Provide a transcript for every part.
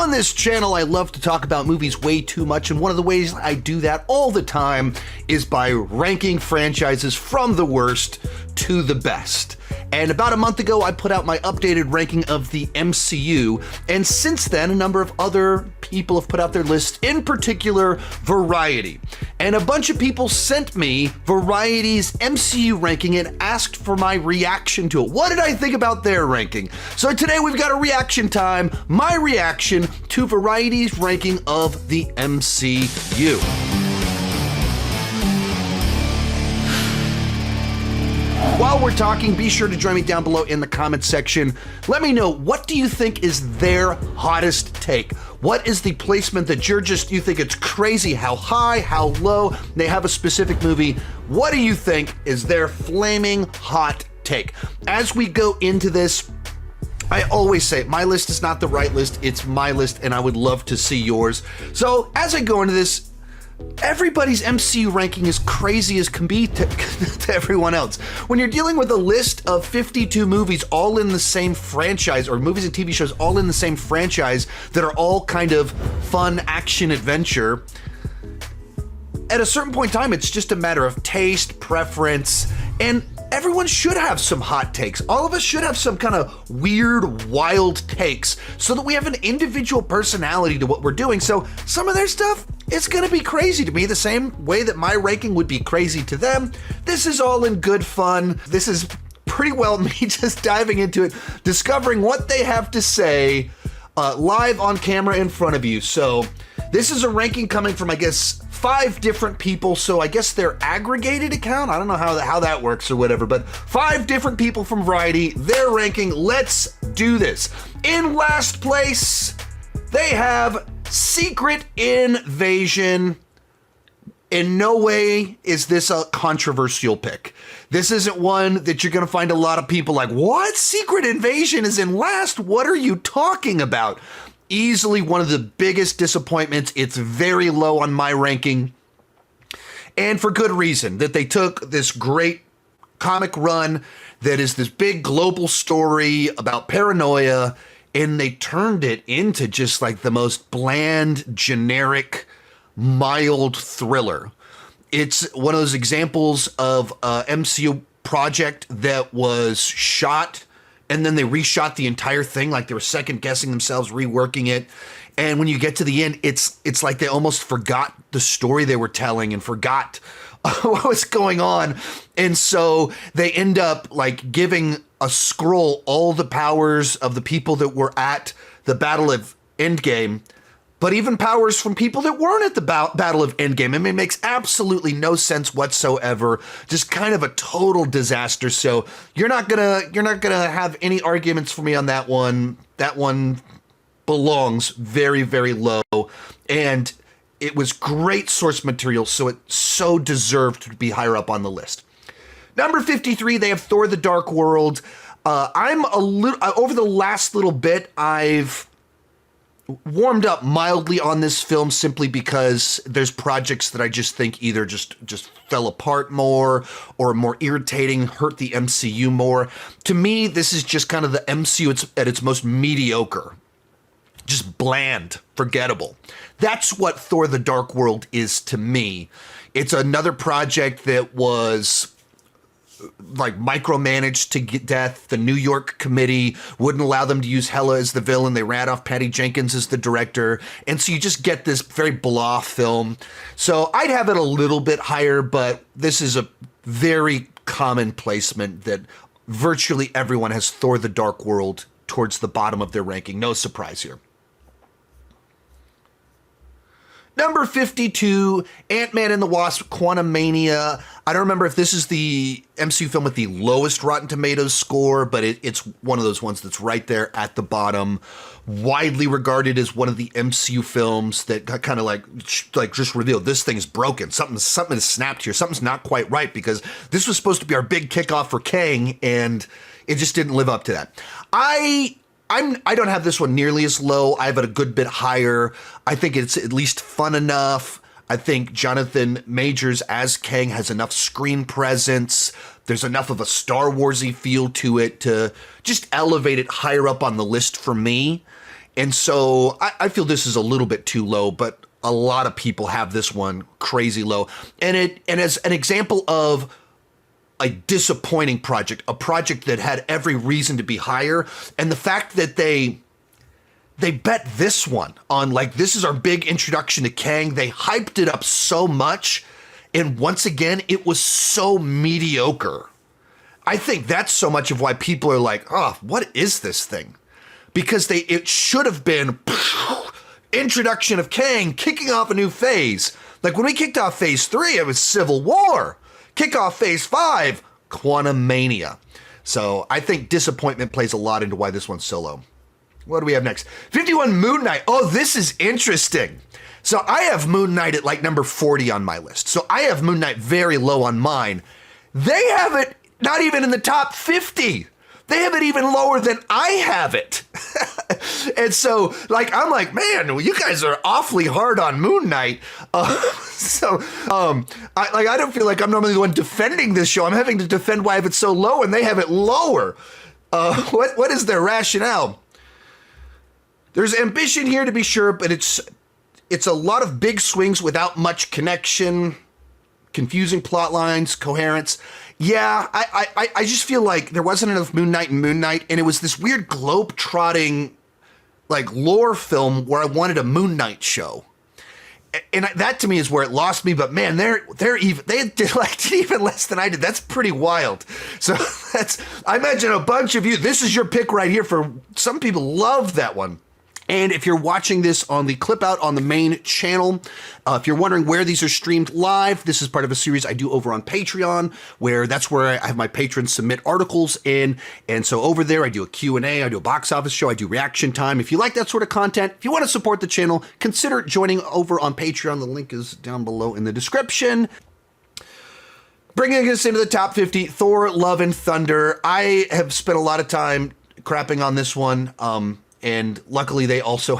On this channel, I love to talk about movies way too much, and one of the ways I do that all the time is by ranking franchises from the worst to the best. And about a month ago, I put out my updated ranking of the MCU, and since then, a number of other people have put out their lists, in particular, Variety. And a bunch of people sent me Variety's MCU ranking and asked for my reaction to it. What did I think about their ranking? So today we've got a reaction time, my reaction to Variety's ranking of the MCU. While we're talking, be sure to join me down below in the comments section. Let me know, what do you think is their hottest take? What is the placement that you think it's crazy how high, how low? They have a specific movie. What do you think is their flaming hot take? As we go into this, I always say my list is not the right list, it's my list, and I would love to see yours. So as I go into this, everybody's MCU ranking is crazy as can be to everyone else. When you're dealing with a list of 52 movies all in the same franchise, or movies and TV shows all in the same franchise that are all kind of fun action adventure, at a certain point in time, it's just a matter of taste, preference, and everyone should have some hot takes. All of us should have some kind of weird, wild takes so that we have an individual personality to what we're doing. So some of their stuff, it's gonna be crazy to me the same way that my ranking would be crazy to them. This is all in good fun. This is pretty well me just diving into it, discovering what they have to say live on camera in front of you. So this is a ranking coming from, I guess, 5 different people, so I guess their aggregated account, I don't know how that works or whatever, but 5 different people from Variety, their ranking. Let's do this. In last place, they have Secret Invasion. In no way is this a controversial pick. This isn't one that you're gonna find a lot of people like, what? Secret Invasion is in last? What are you talking about? Easily one of the biggest disappointments. It's very low on my ranking, and for good reason, that they took this great comic run that is this big global story about paranoia, and they turned it into just like the most bland, generic, mild thriller. It's one of those examples of a MCU project that was shot and then they reshot the entire thing, like they were second guessing themselves, reworking it. And when you get to the end, it's like they almost forgot the story they were telling and forgot what was going on. And so they end up like giving a scroll all the powers of the people that were at the Battle of Endgame, but even powers from people that weren't at the Battle of Endgame. I mean, it makes absolutely no sense whatsoever. Just kind of a total disaster. So you're not gonna have any arguments for me on that one. That one belongs very, very low, and it was great source material, so it so deserved to be higher up on the list. Number 53, they have Thor: The Dark World. I'm a little over the last little bit, I've warmed up mildly on this film simply because there's projects that I just think either just fell apart more or more irritating, hurt the MCU more. To me, this is just kind of the MCU at its most mediocre. Just bland, forgettable. That's what Thor: The Dark World is to me. It's another project that was like micromanaged to death. The New York committee wouldn't allow them to use Hela as the villain. They ran off Patty Jenkins as the director. And so you just get this very blah film. So I'd have it a little bit higher, but this is a very common placement that virtually everyone has Thor: The Dark World towards the bottom of their ranking. No surprise here. Number 52, Ant-Man and the Wasp: Quantumania. I don't remember if this is the MCU film with the lowest Rotten Tomatoes score, but it's one of those ones that's right there at the bottom. Widely regarded as one of the MCU films that kind of like just revealed this thing's broken. Something has snapped here. Something's not quite right, because this was supposed to be our big kickoff for Kang, and it just didn't live up to that. I don't have this one nearly as low. I have it a good bit higher. I think it's at least fun enough. I think Jonathan Majors as Kang has enough screen presence. There's enough of a Star Wars-y feel to it to just elevate it higher up on the list for me. And so I feel this is a little bit too low, but a lot of people have this one crazy low. And as an example of a disappointing project, a project that had every reason to be higher, and the fact that they bet this one on, like, this is our big introduction to Kang. They hyped it up so much, and once again, it was so mediocre. I think that's so much of why people are like, oh, what is this thing? Because it should have been introduction of Kang, kicking off a new phase. Like when we kicked off phase 3, it was Civil War. Kick off phase 5, Quantum Mania. So I think disappointment plays a lot into why this one's so low. What do we have next? 51 Moon Knight. Oh, this is interesting. So I have Moon Knight at like number 40 on my list. So I have Moon Knight very low on mine. They have it not even in the top 50. They have it even lower than I have it. And so, like, I'm like, man, you guys are awfully hard on Moon Knight. I don't feel like I'm normally the one defending this show. I'm having to defend why I have it so low, and they have it lower. What is their rationale? There's ambition here, to be sure, but it's a lot of big swings without much connection, confusing plot lines, coherence. Yeah, I just feel like there wasn't enough Moon Knight and Moon Knight, and it was this weird globe-trotting, like, lore film where I wanted a Moon Knight show. And that to me is where it lost me, but man, they did even less than I did. That's pretty wild. So I imagine a bunch of you, this is your pick right here. For some people love that one. And if you're watching this on the clip out on the main channel, if you're wondering where these are streamed live, this is part of a series I do over on Patreon, where that's where I have my patrons submit articles in. And so over there, I do a Q&A, I do a box office show, I do reaction time. If you like that sort of content, if you want to support the channel, consider joining over on Patreon. The link is down below in the description. Bringing us into the top 50, Thor, Love and Thunder. I have spent a lot of time crapping on this one. And luckily, they also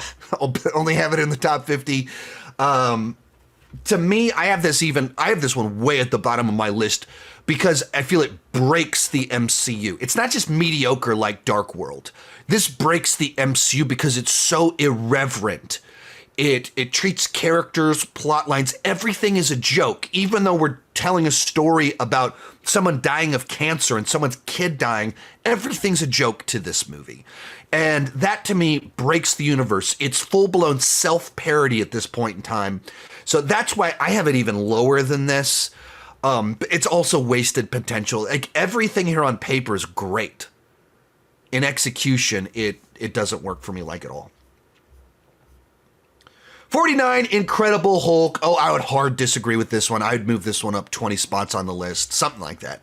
only have it in the top 50. To me, I have this one way at the bottom of my list because I feel it breaks the MCU. It's not just mediocre like Dark World. This breaks the MCU because it's so irreverent. It treats characters, plot lines, everything is a joke. Even though we're telling a story about someone dying of cancer and someone's kid dying, everything's a joke to this movie. And that, to me, breaks the universe. It's full-blown self-parody at this point in time. So that's why I have it even lower than this. It's also wasted potential. Like, everything here on paper is great. In execution, it doesn't work for me like at all. 49, Incredible Hulk. Oh, I would hard disagree with this one. I would move this one up 20 spots on the list. Something like that.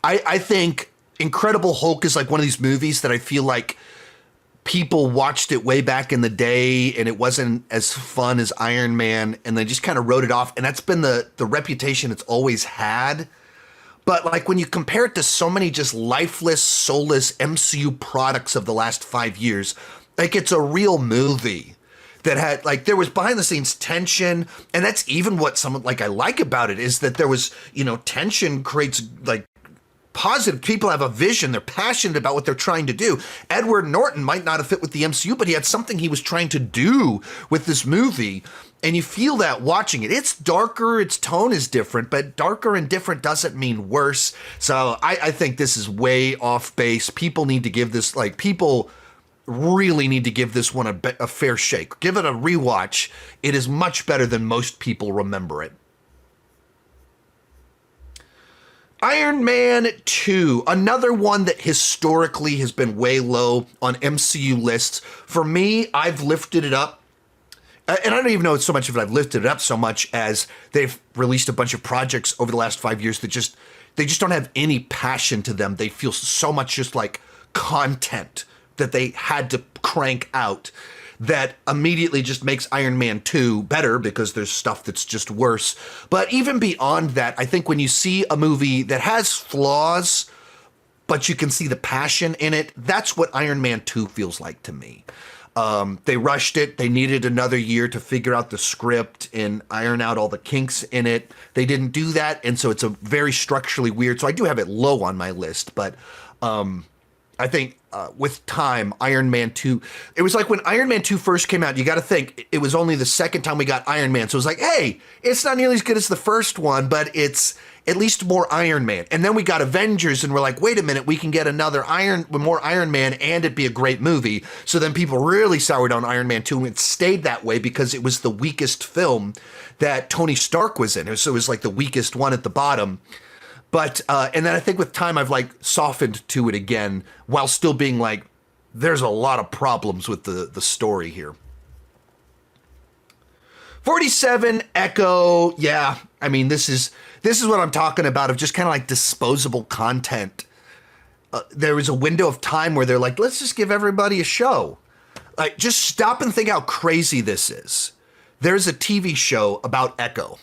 I think Incredible Hulk is like one of these movies that I feel like people watched it way back in the day and it wasn't as fun as Iron Man, and they just kind of wrote it off. And that's been the reputation it's always had. But like when you compare it to so many just lifeless, soulless MCU products of the last 5 years, like it's a real movie that had, like, there was behind the scenes tension. And that's even what I like about it, is that there was, tension creates like positive. People have a vision. They're passionate about what they're trying to do. Edward Norton might not have fit with the MCU, but he had something he was trying to do with this movie. And you feel that watching it. It's darker. Its tone is different, but darker and different doesn't mean worse. So I think this is way off base. People need to give this, people really need to give this one a fair shake. Give it a rewatch. It is much better than most people remember it. Iron Man 2, another one that historically has been way low on MCU lists. For me, I've lifted it up. And I don't even know so much if I've lifted it up so much as they've released a bunch of projects over the last 5 years that they just don't have any passion to them. They feel so much just like content that they had to crank out that immediately just makes Iron Man 2 better because there's stuff that's just worse. But even beyond that, I think when you see a movie that has flaws, but you can see the passion in it, that's what Iron Man 2 feels like to me. They rushed it. They needed another year to figure out the script and iron out all the kinks in it. They didn't do that, and so it's a very structurally weird. So I do have it low on my list, but I think with time, Iron Man 2, it was like when Iron Man 2 first came out, you got to think it was only the second time we got Iron Man. So it was like, hey, it's not nearly as good as the first one, but it's at least more Iron Man. And then we got Avengers and we're like, wait a minute, we can get more Iron Man and it'd be a great movie. So then people really soured on Iron Man 2 and it stayed that way because it was the weakest film that Tony Stark was in. So it was like the weakest one at the bottom. But, and then I think with time, I've like softened to it again while still being like, there's a lot of problems with the story here. 47 Echo. Yeah. I mean, this is what I'm talking about of just kind of like disposable content. There was a window of time where they're like, let's just give everybody a show. Like, just stop and think how crazy this is. There's a TV show about Echo.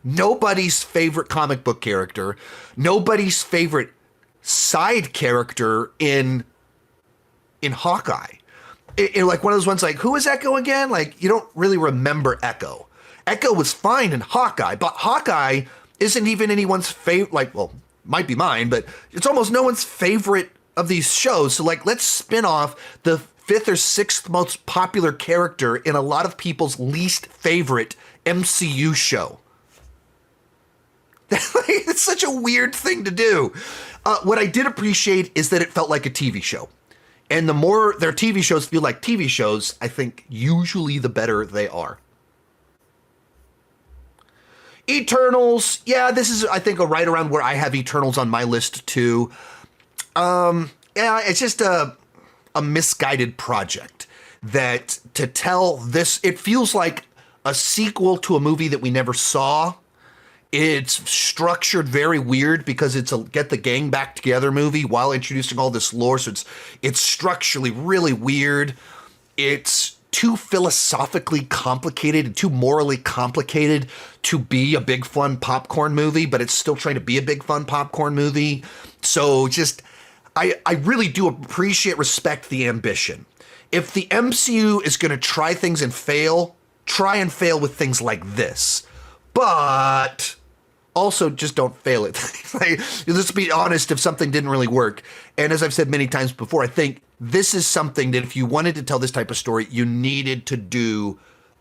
Nobody's favorite comic book character, nobody's favorite side character in Hawkeye. Like one of those ones like, who is Echo again? Like, you don't really remember Echo. Echo was fine in Hawkeye, but Hawkeye isn't even anyone's favorite, like, well, might be mine, but it's almost no one's favorite of these shows. So like, let's spin off the 5th or 6th most popular character in a lot of people's least favorite MCU show. It's such a weird thing to do. What I did appreciate is that it felt like a TV show. And the more their TV shows feel like TV shows, I think usually the better they are. Eternals. Yeah, this is, I think, right around where I have Eternals on my list too. Yeah, it's just a misguided project that to tell this, it feels like a sequel to a movie that we never saw. It's structured very weird because it's a get the gang back together movie while introducing all this lore. So it's structurally really weird. It's too philosophically complicated and too morally complicated to be a big fun popcorn movie, but it's still trying to be a big fun popcorn movie. So just, I really do respect the ambition. If the MCU is going to try things and fail, try and fail with things like this. But also just don't fail it. Like, let's be honest, if something didn't really work. And as I've said many times before, I think this is something that if you wanted to tell this type of story, you needed to do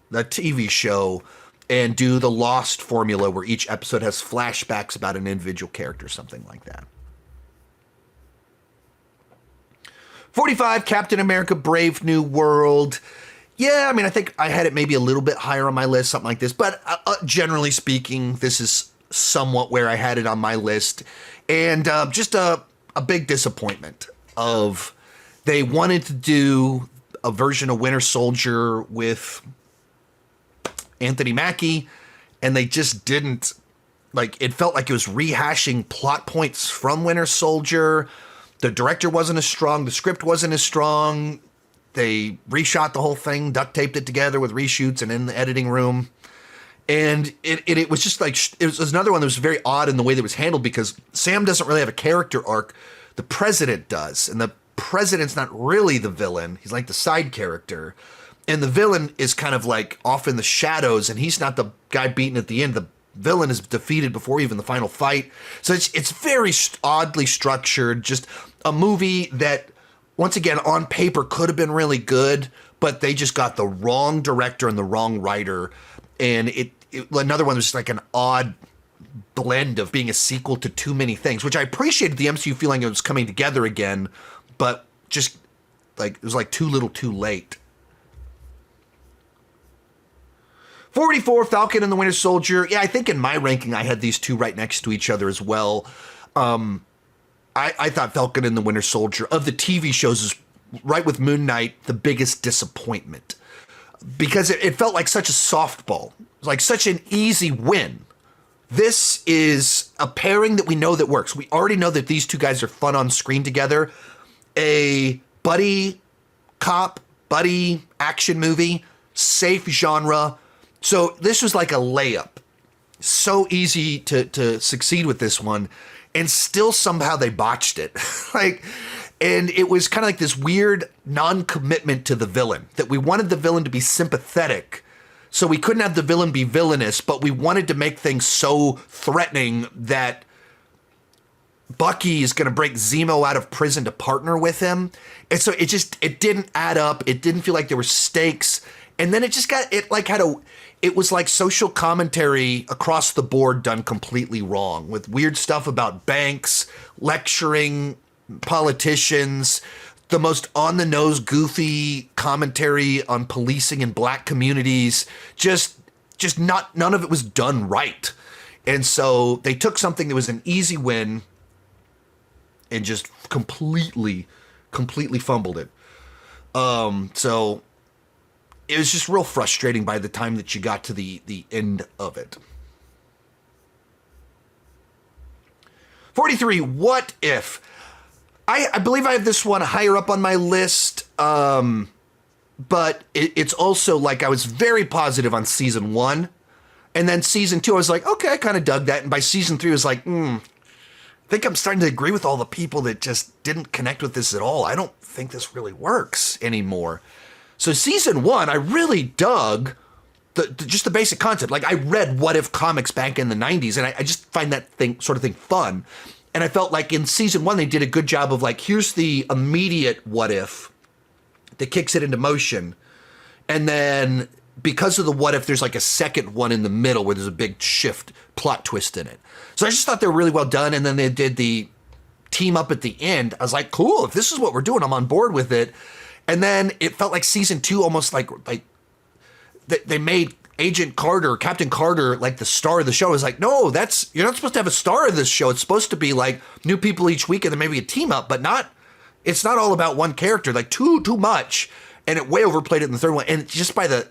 the TV show and do the Lost formula where each episode has flashbacks about an individual character, something like that. 45, Captain America, Brave New World. Yeah, I mean, I think I had it maybe a little bit higher on my list, something like this. But generally speaking, this is somewhat where I had it on my list. And just a big disappointment of they wanted to do a version of Winter Soldier with Anthony Mackie, and they just didn't. Like, it felt like it was rehashing plot points from Winter Soldier. The director wasn't as strong. The script wasn't as strong. They reshot the whole thing, duct taped it together with reshoots and in the editing room. And it was just like, it was another one that was very odd in the way that it was handled because Sam doesn't really have a character arc. The president does. And the president's not really the villain. He's like the side character. And the villain is kind of like off in the shadows and he's not the guy beaten at the end. The villain is defeated before even the final fight. So it's very oddly structured. Just a movie that, once again, on paper could have been really good, but they just got the wrong director and the wrong writer. And another one was just like an odd blend of being a sequel to too many things, which I appreciated the MCU feeling it was coming together again, but just like, it was like too little too late. 44, Falcon and the Winter Soldier. Yeah, I think in my ranking, I had these two right next to each other as well. I thought Falcon and the Winter Soldier of the TV shows is right with Moon Knight, the biggest disappointment because it felt like such a softball, like such an easy win. This is a pairing that we know that works. We already know that these two guys are fun on screen together. A buddy cop, buddy action movie, safe genre. So this was like a layup. So easy to succeed with this one. And still somehow they botched it. And it was kind of like this weird non-commitment to the villain, that we wanted the villain to be sympathetic. So we couldn't have the villain be villainous, but we wanted to make things so threatening that Bucky is going to break Zemo out of prison to partner with him. And so it didn't add up. It didn't feel like there were stakes. And then it was like social commentary across the board done completely wrong, with weird stuff about banks, lecturing politicians, the most on-the-nose, goofy commentary on policing in black communities. None of it was done right. And so they took something that was an easy win and just completely fumbled it. So it was just real frustrating by the time that you got to the end of it. 43, What If? I believe I have this one higher up on my list, but it's also like I was very positive on season 1. And then season 2, I was like, okay, I kind of dug that. And by season 3, I was like, I think I'm starting to agree with all the people that just didn't connect with this at all. I don't think this really works anymore. So season 1, I really dug just the basic concept. Like, I read What If comics back in the 90s, and I just find that sort of thing fun. And I felt like in season 1, they did a good job of like, here's the immediate what if that kicks it into motion. And then because of the what if, there's like a second one in the middle where there's a big plot twist in it. So I just thought they were really well done. And then they did the team up at the end. I was like, cool, if this is what we're doing, I'm on board with it. And then it felt like season 2 almost like they made Agent Carter, Captain Carter, like the star of the show. Is like, no, you're not supposed to have a star of this show. It's supposed to be like new people each week and then maybe a team up, but it's not all about one character, like too much. And it way overplayed it in the third one. And just by the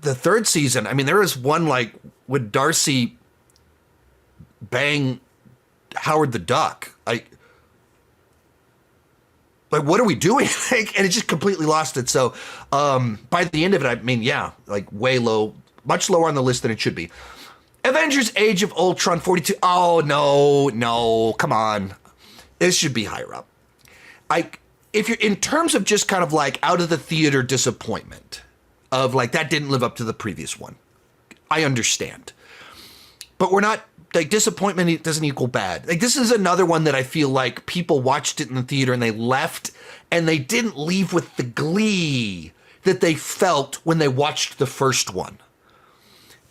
third season, I mean, there was one like with Darcy bang Howard the Duck. Like, what are we doing? And it just completely lost it. So by the end of it, I mean, yeah, like way low, much lower on the list than it should be. Avengers Age of Ultron 42. Oh, no, come on. This should be higher up. If you're in terms of just kind of like out of the theater disappointment of like, that didn't live up to the previous one, I understand. But we're not, like, disappointment doesn't equal bad. Like, this is another one that I feel like people watched it in the theater and they left and they didn't leave with the glee that they felt when they watched the first one.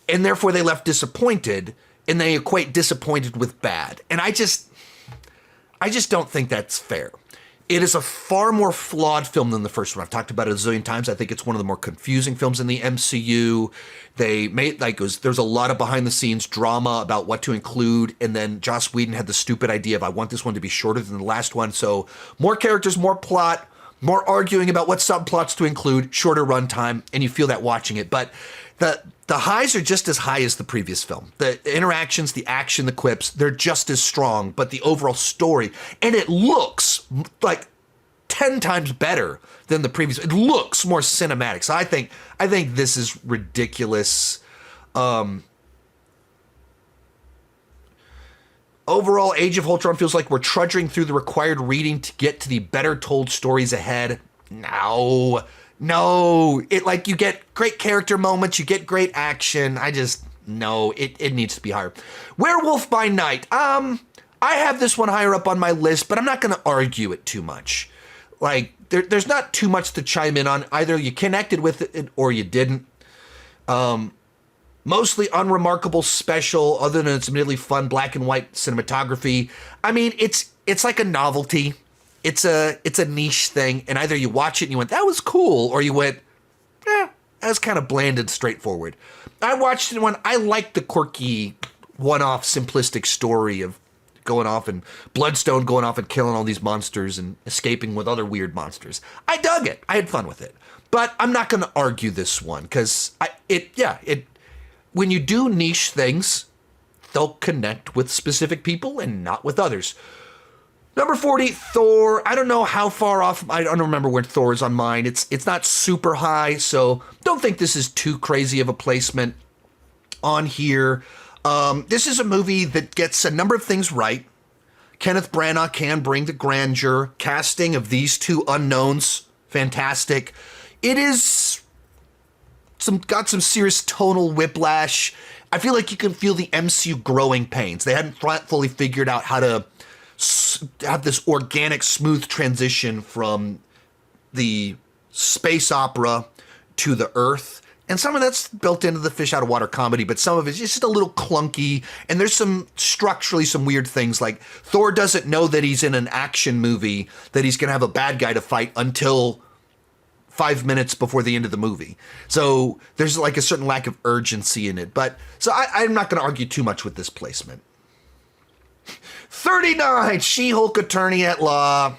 And therefore they left disappointed, and they equate disappointed with bad. And I just don't think that's fair. It is a far more flawed film than the first one. I've talked about it a zillion times. I think it's one of the more confusing films in the MCU. They made, there's a lot of behind the scenes drama about what to include. And then Joss Whedon had the stupid idea of, I want this one to be shorter than the last one. So more characters, more plot, more arguing about what subplots to include, shorter runtime. And you feel that watching it. But the highs are just as high as the previous film. The interactions, the action, the quips, they're just as strong, but the overall story, and it looks like 10 times better than the previous. It looks more cinematic. So I think this is ridiculous. Overall, Age of Ultron feels like we're trudging through the required reading to get to the better told stories ahead. No, you get great character moments, you get great action. It needs to be higher. Werewolf by Night. I have this one higher up on my list, but I'm not going to argue it too much. Like, there's not too much to chime in on. Either you connected with it or you didn't. Mostly unremarkable special, other than its admittedly fun black and white cinematography. I mean, it's like a novelty. It's a niche thing, and either you watch it and you went, that was cool, or you went, that was kind of bland and straightforward. I watched it when I liked the quirky, one-off, simplistic story of going off and Bloodstone going off and killing all these monsters and escaping with other weird monsters. I dug it. I had fun with it. But I'm not going to argue this one, because when you do niche things, they'll connect with specific people and not with others. Number 40, Thor. I don't know how far off. I don't remember where Thor is on mine. It's not super high, so don't think this is too crazy of a placement on here. This is a movie that gets a number of things right. Kenneth Branagh can bring the grandeur. Casting of these two unknowns, fantastic. It is got some serious tonal whiplash. I feel like you can feel the MCU growing pains. They hadn't fully figured out how to have this organic, smooth transition from the space opera to the Earth. And some of that's built into the fish out of water comedy, but some of it's just a little clunky. And there's some structurally some weird things, like Thor doesn't know that he's in an action movie, that he's going to have a bad guy to fight until 5 minutes before the end of the movie. So there's like a certain lack of urgency in it. But so I'm not going to argue too much with this placement. 39, She-Hulk Attorney at Law.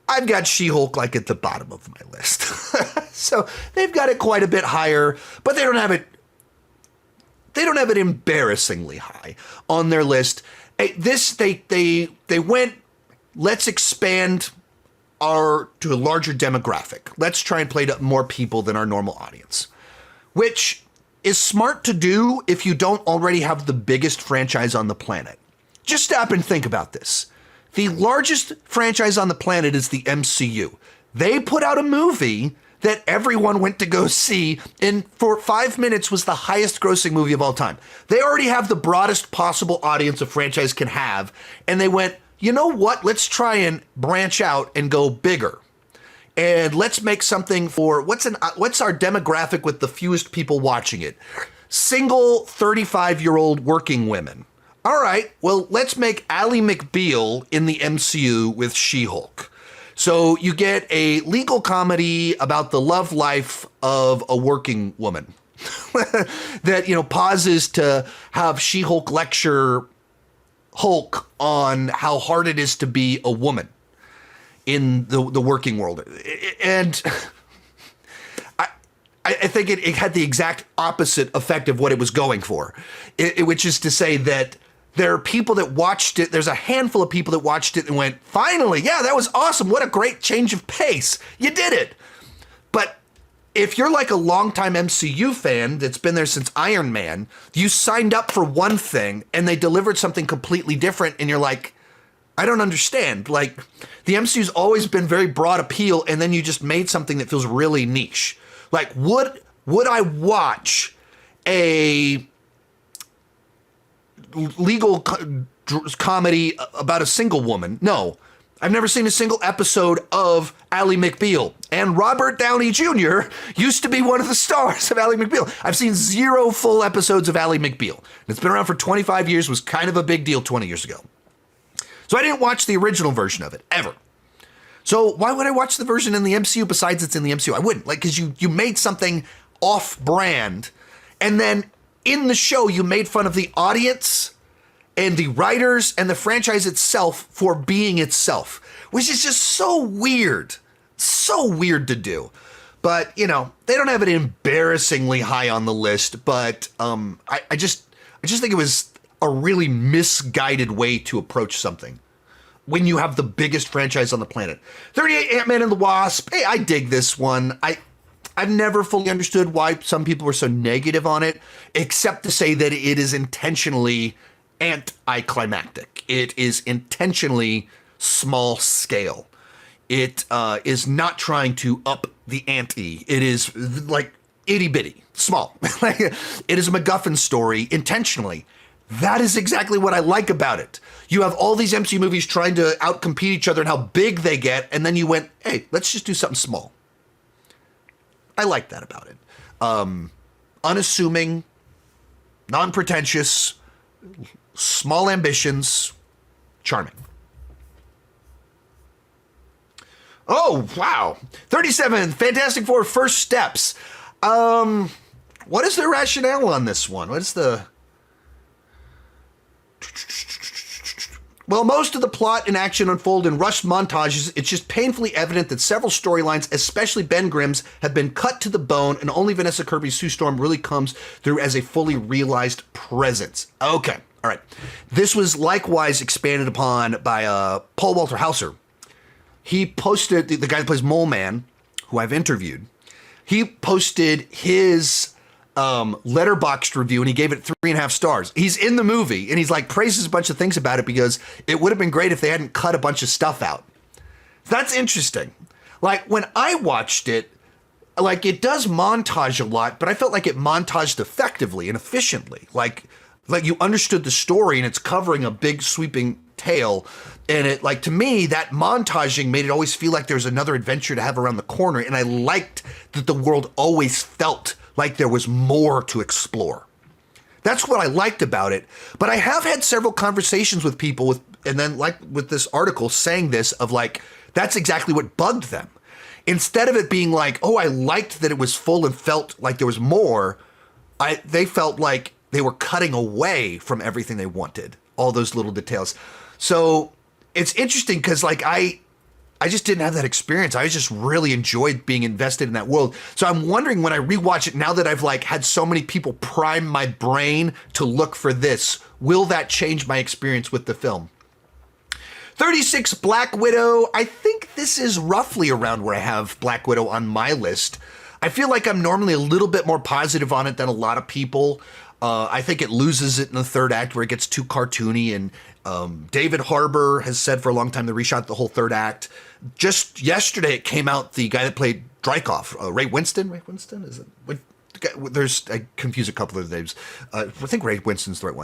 I've got She-Hulk like at the bottom of my list. So they've got it quite a bit higher, but they don't have it embarrassingly high on their list. They went, let's expand to a larger demographic. Let's try and play to more people than our normal audience, which is smart to do if you don't already have the biggest franchise on the planet. Just stop and think about this. The largest franchise on the planet is the MCU. They put out a movie that everyone went to go see, and for 5 minutes was the highest grossing movie of all time. They already have the broadest possible audience a franchise can have, and they went, you know what? Let's try and branch out and go bigger. And let's make something for what's our demographic with the fewest people watching it? Single 35-year-old working women. All right, well, let's make Ally McBeal in the MCU with She-Hulk. So you get a legal comedy about the love life of a working woman that, pauses to have She-Hulk lecture Hulk on how hard it is to be a woman in the working world. And I think it had the exact opposite effect of what it was going for, which is to say that there are people that watched it. There's a handful of people that watched it and went, finally, yeah, that was awesome. What a great change of pace. You did it. But if you're like a longtime MCU fan that's been there since Iron Man, you signed up for one thing and they delivered something completely different. And you're like, I don't understand. Like, the MCU's always been very broad appeal, and then you just made something that feels really niche. Like, would I watch a legal comedy about a single woman? No. I've never seen a single episode of Ally McBeal. And Robert Downey Jr. used to be one of the stars of Ally McBeal. I've seen 0 full episodes of Ally McBeal. It's been around for 25 years, was kind of a big deal 20 years ago. So I didn't watch the original version of it, ever. So why would I watch the version in the MCU besides it's in the MCU? I wouldn't, because you made something off-brand, and then in the show, you made fun of the audience and the writers and the franchise itself for being itself, which is just so weird to do. But, they don't have it embarrassingly high on the list, but I just think it was a really misguided way to approach something when you have the biggest franchise on the planet. 38, Ant-Man and the Wasp. Hey, I dig this one. I've never fully understood why some people were so negative on it, except to say that it is intentionally anticlimactic. It is intentionally small scale. It is not trying to up the ante. It is like itty bitty, small. It is a MacGuffin story intentionally. That is exactly what I like about it. You have all these MCU movies trying to outcompete each other and how big they get, and then you went, hey, let's just do something small. I like that about it. Unassuming, non-pretentious, small ambitions, charming. Oh, wow. 37, Fantastic Four First Steps. What is their rationale on this one? What is the... Well, most of the plot and action unfold in rushed montages. It's just painfully evident that several storylines, especially Ben Grimm's, have been cut to the bone, and only Vanessa Kirby's Sue Storm really comes through as a fully realized presence. Okay, all right. This was likewise expanded upon by Paul Walter Hauser. He posted, the guy that plays Mole Man, who I've interviewed, he posted his Letterboxd review, and he gave it 3.5 stars. He's in the movie, and he's like praises a bunch of things about it because it would have been great if they hadn't cut a bunch of stuff out. That's interesting. Like, when I watched it, like it does montage a lot, but I felt like it montaged effectively and efficiently. Like you understood the story and it's covering a big sweeping tale. And it, like, to me, that montaging made it always feel like there's another adventure to have around the corner. And I liked that the world always felt like there was more to explore. That's what I liked about it. But I have had several conversations with people and then like with this article saying this of like, that's exactly what bugged them. Instead of it being like, oh, I liked that it was full and felt like there was more, they felt like they were cutting away from everything they wanted, all those little details. So it's interesting because like I just didn't have that experience. I just really enjoyed being invested in that world. So I'm wondering when I rewatch it now that I've like had so many people prime my brain to look for this, will that change my experience with the film? 36, Black Widow. I think this is roughly around where I have Black Widow on my list. I feel like I'm normally a little bit more positive on it than a lot of people. I think it loses it in the third act where it gets too cartoony, and David Harbour has said for a long time they reshot the whole third act. Just yesterday it came out, the guy that played Dreykov, Ray Winston? Ray Winston? Is it? I confuse a couple of names. I think Ray Winston's the right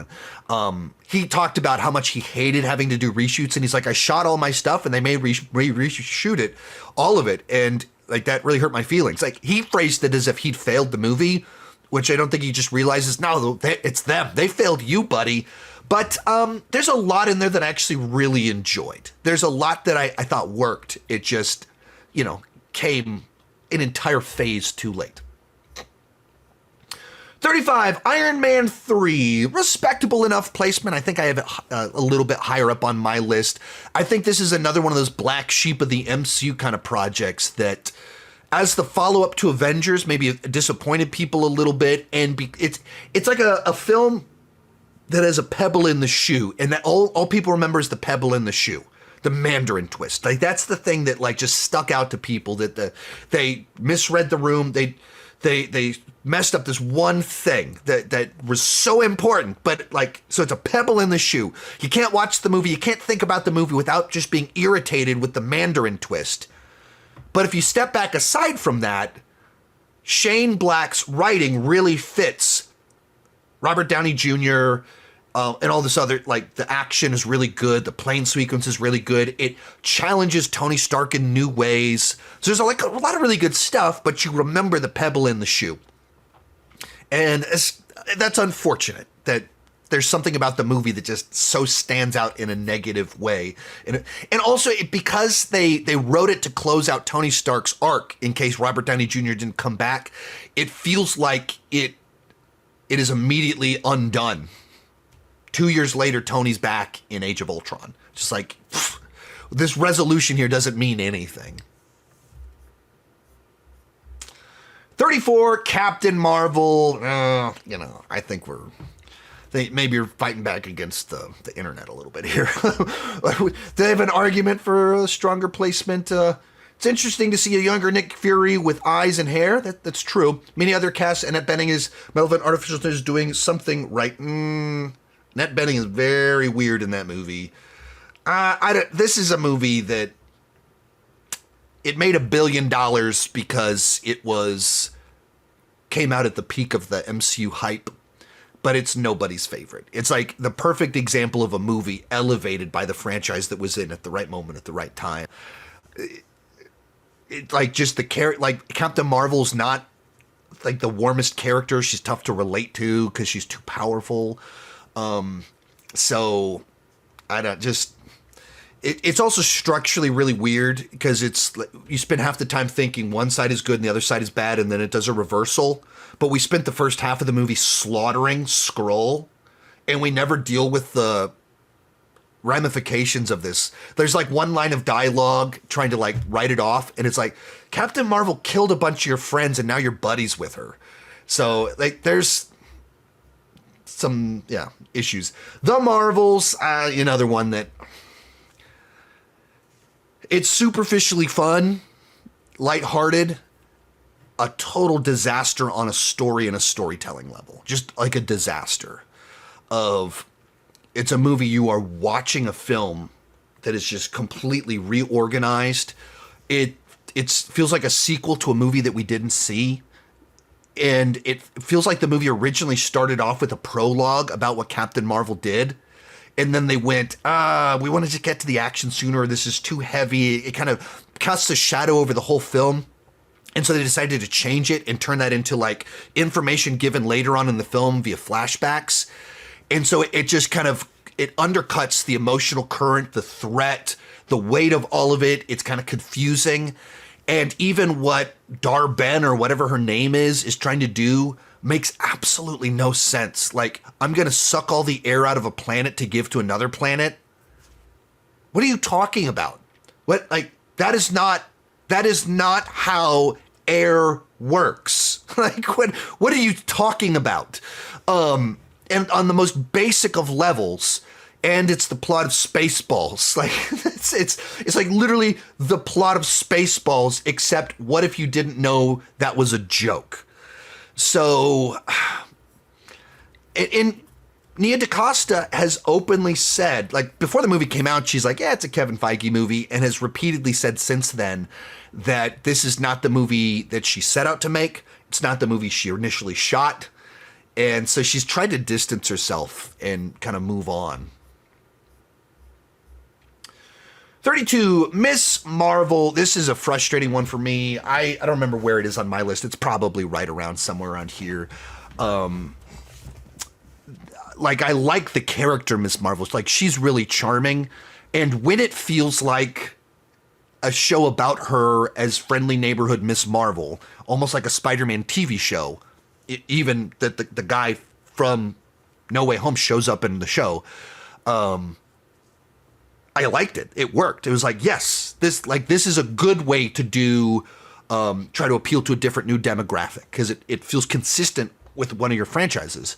one. He talked about how much he hated having to do reshoots, and he's like, I shot all my stuff and they made reshoot it, all of it, and like that really hurt my feelings. Like he phrased it as if he'd failed the movie, which I don't think he just realizes, no, it's them. They failed you, buddy. But there's a lot in there that I actually really enjoyed. There's a lot that I thought worked. It just, came an entire phase too late. 35, Iron Man 3. Respectable enough placement. I think I have it a little bit higher up on my list. I think this is another one of those black sheep of the MCU kind of projects that, as the follow-up to Avengers, maybe disappointed people a little bit. And it's like a film that has a pebble in the shoe. And that all people remember is the pebble in the shoe. The Mandarin twist. Like that's the thing that like just stuck out to people, that they misread the room. They messed up this one thing that was so important, but like, so it's a pebble in the shoe. You can't watch the movie. You can't think about the movie without just being irritated with the Mandarin twist. But if you step back aside from that, Shane Black's writing really fits Robert Downey Jr., and all this other, like the action is really good. The plane sequence is really good. It challenges Tony Stark in new ways. So there's like a lot of really good stuff, but you remember the pebble in the shoe. And that's unfortunate that there's something about the movie that just so stands out in a negative way. And also because they wrote it to close out Tony Stark's arc in case Robert Downey Jr. didn't come back, it feels like it is immediately undone. 2 years later, Tony's back in Age of Ultron. Just like, this resolution here doesn't mean anything. 34, Captain Marvel. I think maybe you're fighting back against the internet a little bit here. They have an argument for a stronger placement. It's interesting to see a younger Nick Fury with eyes and hair. That's true. Many other casts, Annette Bening is Melvin Artificial is doing something right. Annette Bening is very weird in that movie. This is a movie that it made $1 billion because it came out at the peak of the MCU hype, but it's nobody's favorite. It's like the perfect example of a movie elevated by the franchise that was in at the right moment at the right time. It like just the character, like Captain Marvel's not like the warmest character. She's tough to relate to because she's too powerful. So I don't just, it's also structurally really weird because it's, you spend half the time thinking one side is good and the other side is bad, and then it does a reversal. But we spent the first half of the movie slaughtering Skrull, and we never deal with the ramifications of this. There's like one line of dialogue trying to like write it off, and it's like, Captain Marvel killed a bunch of your friends and now you're buddies with her. So like there's some issues. The Marvels, another one that it's superficially fun, lighthearted, a total disaster on a story and a storytelling level. Just like a disaster of, it's a movie, you are watching a film that is just completely reorganized. it feels like a sequel to a movie that we didn't see. And it feels like the movie originally started off with a prologue about what Captain Marvel did. And then they went, we wanted to get to the action sooner. This is too heavy. It kind of casts a shadow over the whole film. And so they decided to change it and turn that into like information given later on in the film via flashbacks. And so it just kind of, it undercuts the emotional current, the threat, the weight of all of it. It's kind of confusing. And even what Dar-Ben or whatever her name is trying to do makes absolutely no sense. Like, I'm going to suck all the air out of a planet to give to another planet. What are you talking about? What, like, that is not how air works. Like, what are you talking about? And on the most basic of levels, and it's the plot of Spaceballs. Like, it's like literally the plot of Spaceballs, except what if you didn't know that was a joke? So, and Nia DaCosta has openly said, like, before the movie came out, she's like, yeah, it's a Kevin Feige movie, and has repeatedly said since then that this is not the movie that she set out to make. It's not the movie she initially shot. And so she's tried to distance herself and kind of move on. 32, Miss Marvel. This is a frustrating one for me. I don't remember where it is on my list. It's probably right around somewhere around here. Like, I like the character Miss Marvel. Like, she's really charming. And when it feels like a show about her as friendly neighborhood Miss Marvel, almost like a Spider-Man TV show, even that the guy from No Way Home shows up in the show, I liked it. It worked. It was like, yes, this is a good way to do, try to appeal to a different new demographic, because it feels consistent with one of your franchises.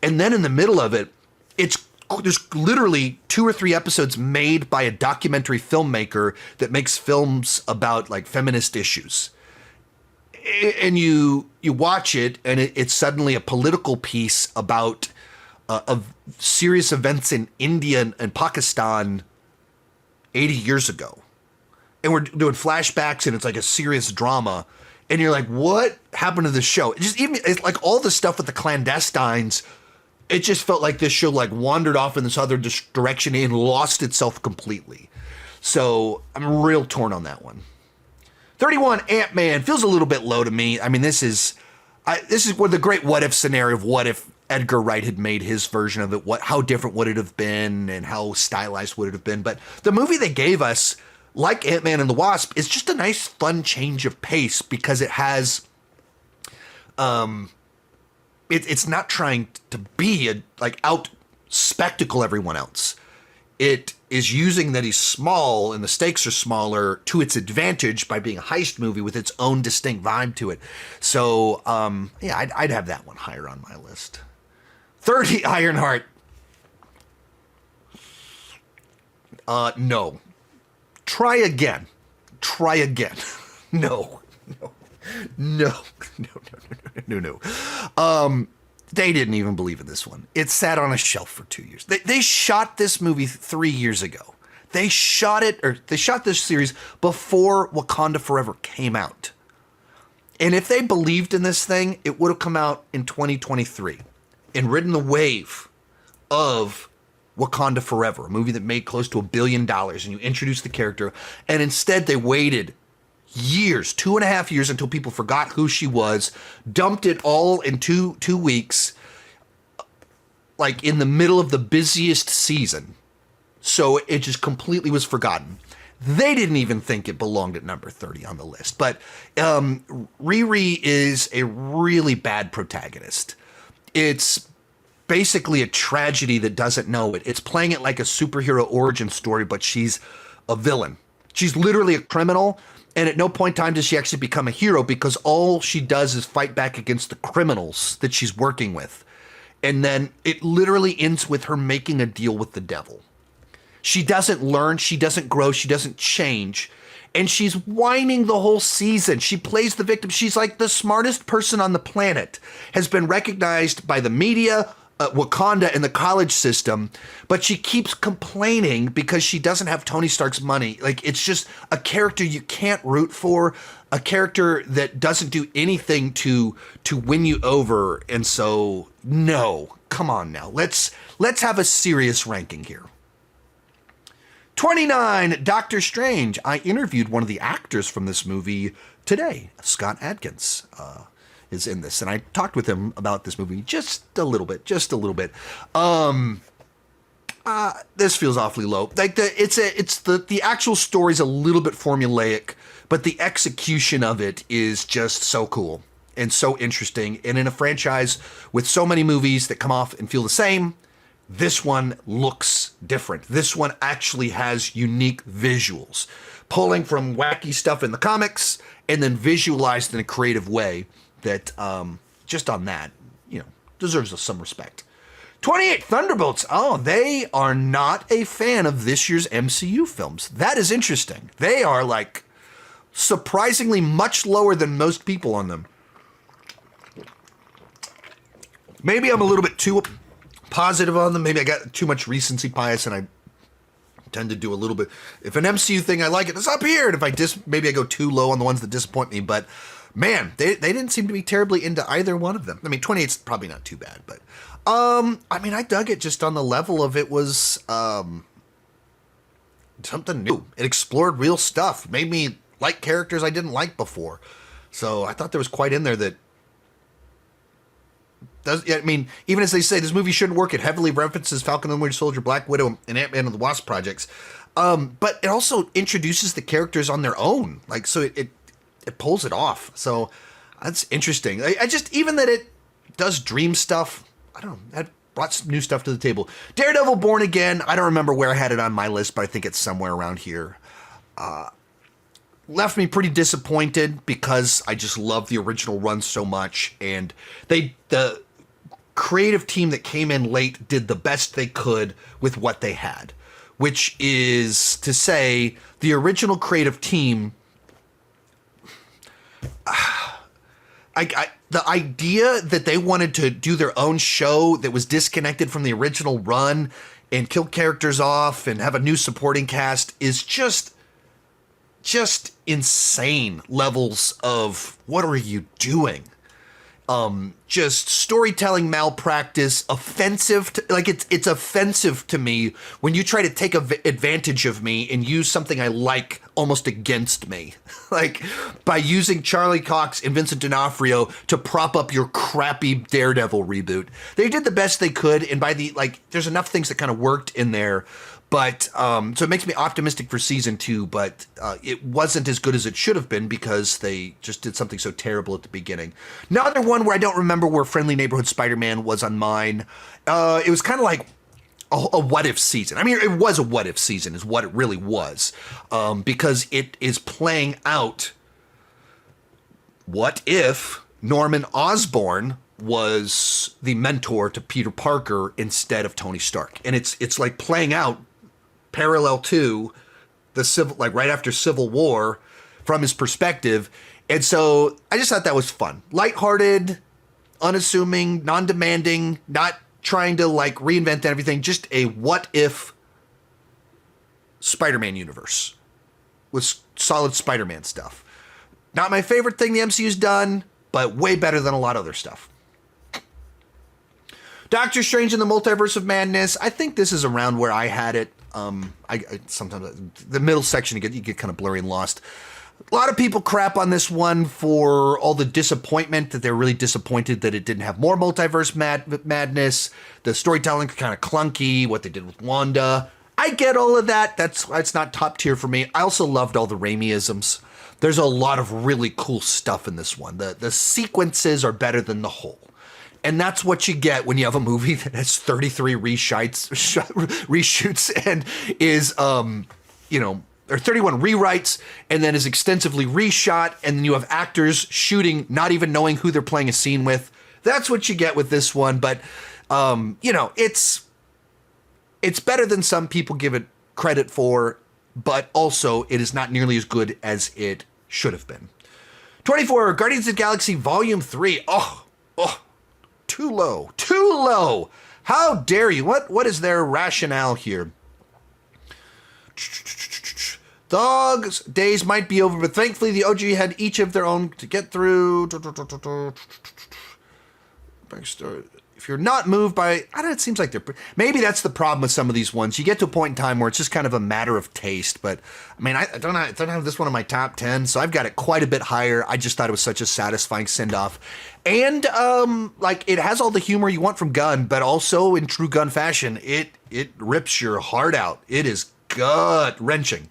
And then in the middle of it, there's literally 2 or 3 episodes made by a documentary filmmaker that makes films about like feminist issues. And you watch it, and it's suddenly a political piece about of serious events in India and Pakistan 80 years ago. And we're doing flashbacks, and it's like a serious drama. And you're like, what happened to this show? It's like all the stuff with the clandestines, it just felt like this show like wandered off in this other direction and lost itself completely. So I'm real torn on that one. 31, Ant-Man feels a little bit low to me. I mean, this is where the great what if scenario of what if Edgar Wright had made his version of it, how different would it have been and how stylized would it have been. But the movie they gave us, like Ant-Man and the Wasp, is just a nice fun change of pace, because it has, it's not trying to be out spectacle everyone else. It is using that he's small and the stakes are smaller to its advantage by being a heist movie with its own distinct vibe to it. So, yeah, I'd have that one higher on my list. 30, Ironheart. No. Try again. No. They didn't even believe in this one. It sat on a shelf for 2 years. They shot this movie 3 years ago. They shot this series before Wakanda Forever came out. And if they believed in this thing, it would have come out in 2023 and ridden the wave of Wakanda Forever, a movie that made close to $1 billion, and you introduced the character. And instead they waited years, 2.5 years, until people forgot who she was, dumped it all in two weeks, like in the middle of the busiest season. So it just completely was forgotten. They didn't even think it belonged at number 30 on the list. But Riri is a really bad protagonist. It's basically a tragedy that doesn't know it. It's playing it like a superhero origin story, but she's a villain. She's literally a criminal. And at no point in time does she actually become a hero, because all she does is fight back against the criminals that she's working with. And then it literally ends with her making a deal with the devil. She doesn't learn, she doesn't grow, she doesn't change. And she's whining the whole season. She plays the victim. She's like the smartest person on the planet, has been recognized by the media, Wakanda and the college system, but she keeps complaining because she doesn't have Tony Stark's money. Like, it's just a character you can't root for, a character that doesn't do anything to win you over. And so, no, come on now. Let's have a serious ranking here. 29, Doctor Strange. I interviewed one of the actors from this movie today. Scott Adkins is in this, and I talked with him about this movie just a little bit. This feels awfully low. Like the actual story's a little bit formulaic, but the execution of it is just so cool and so interesting. And in a franchise with so many movies that come off and feel the same, this one looks different. This one actually has unique visuals, pulling from wacky stuff in the comics and then visualized in a creative way that just on that, deserves some respect. 28, Thunderbolts. Oh, they are not a fan of this year's MCU films. That is interesting. They are like surprisingly much lower than most people on them. Maybe I'm a little bit too positive on them. Maybe I got too much recency bias and I tend to do a little bit. If an MCU thing I like it's up here. And if maybe I go too low on the ones that disappoint me. But man, they didn't seem to be terribly into either one of them. I mean, 28's probably not too bad, but I dug it just on the level of it was something new. It explored real stuff. Made me like characters I didn't like before. So I thought there was quite in there that even as they say, this movie shouldn't work. It heavily references Falcon and the Winter Soldier, Black Widow, and Ant-Man and the Wasp projects. But it also introduces the characters on their own. Like, so it pulls it off. So that's interesting. I just, even that it does dream stuff, I don't know, that brought some new stuff to the table. Daredevil Born Again, I don't remember where I had it on my list, but I think it's somewhere around here. Left me pretty disappointed because I just love the original run so much. And the creative team that came in late did the best they could with what they had, which is to say the original creative team, the idea that they wanted to do their own show that was disconnected from the original run and kill characters off and have a new supporting cast is just insane levels of what are you doing? Just storytelling malpractice, offensive. It's offensive to me when you try to take advantage of me and use something I like almost against me. Like by using Charlie Cox and Vincent D'Onofrio to prop up your crappy Daredevil reboot. They did the best they could, and there's enough things that kind of worked in there. But, so it makes me optimistic for season 2, but it wasn't as good as it should have been because they just did something so terrible at the beginning. Another one where I don't remember where Friendly Neighborhood Spider-Man was on mine. It was kind of like a what-if season. I mean, it was a what-if season is what it really was. Because it is playing out what if Norman Osborn was the mentor to Peter Parker instead of Tony Stark. And it's like playing out parallel to the right after Civil War from his perspective. And so I just thought that was fun. Lighthearted, unassuming, non-demanding, not trying to reinvent everything, just a what if Spider-Man universe with solid Spider-Man stuff. Not my favorite thing the MCU's done, but way better than a lot of other stuff. Doctor Strange in the Multiverse of Madness. I think this is around where I had it. I sometimes the middle section you get kind of blurry and lost. A lot of people crap on this one for all the disappointment that they're really disappointed that it didn't have more multiverse madness. The storytelling kind of clunky. What they did with Wanda. I get all of that. It's not top tier for me. I also loved all the Raimi-isms. There's a lot of really cool stuff in this one. The sequences are better than the whole. And that's what you get when you have a movie that has 33 reshoots and is, or 31 rewrites and then is extensively reshot. And then you have actors shooting, not even knowing who they're playing a scene with. That's what you get with this one. But, it's better than some people give it credit for, but also it is not nearly as good as it should have been. 24, Guardians of the Galaxy Volume 3. Oh, too low. How dare you? What is their rationale here? Dogs' days might be over, but thankfully the OG had each of their own to get through. Backstory. If you're not moved by, I don't know, it seems like maybe that's the problem with some of these ones. You get to a point in time where it's just kind of a matter of taste. But I mean, I don't have this one in my top 10, so I've got it quite a bit higher. I just thought it was such a satisfying send-off. And like, it has all the humor you want from Gunn, but also in true Gunn fashion, it rips your heart out. It is gut-wrenching.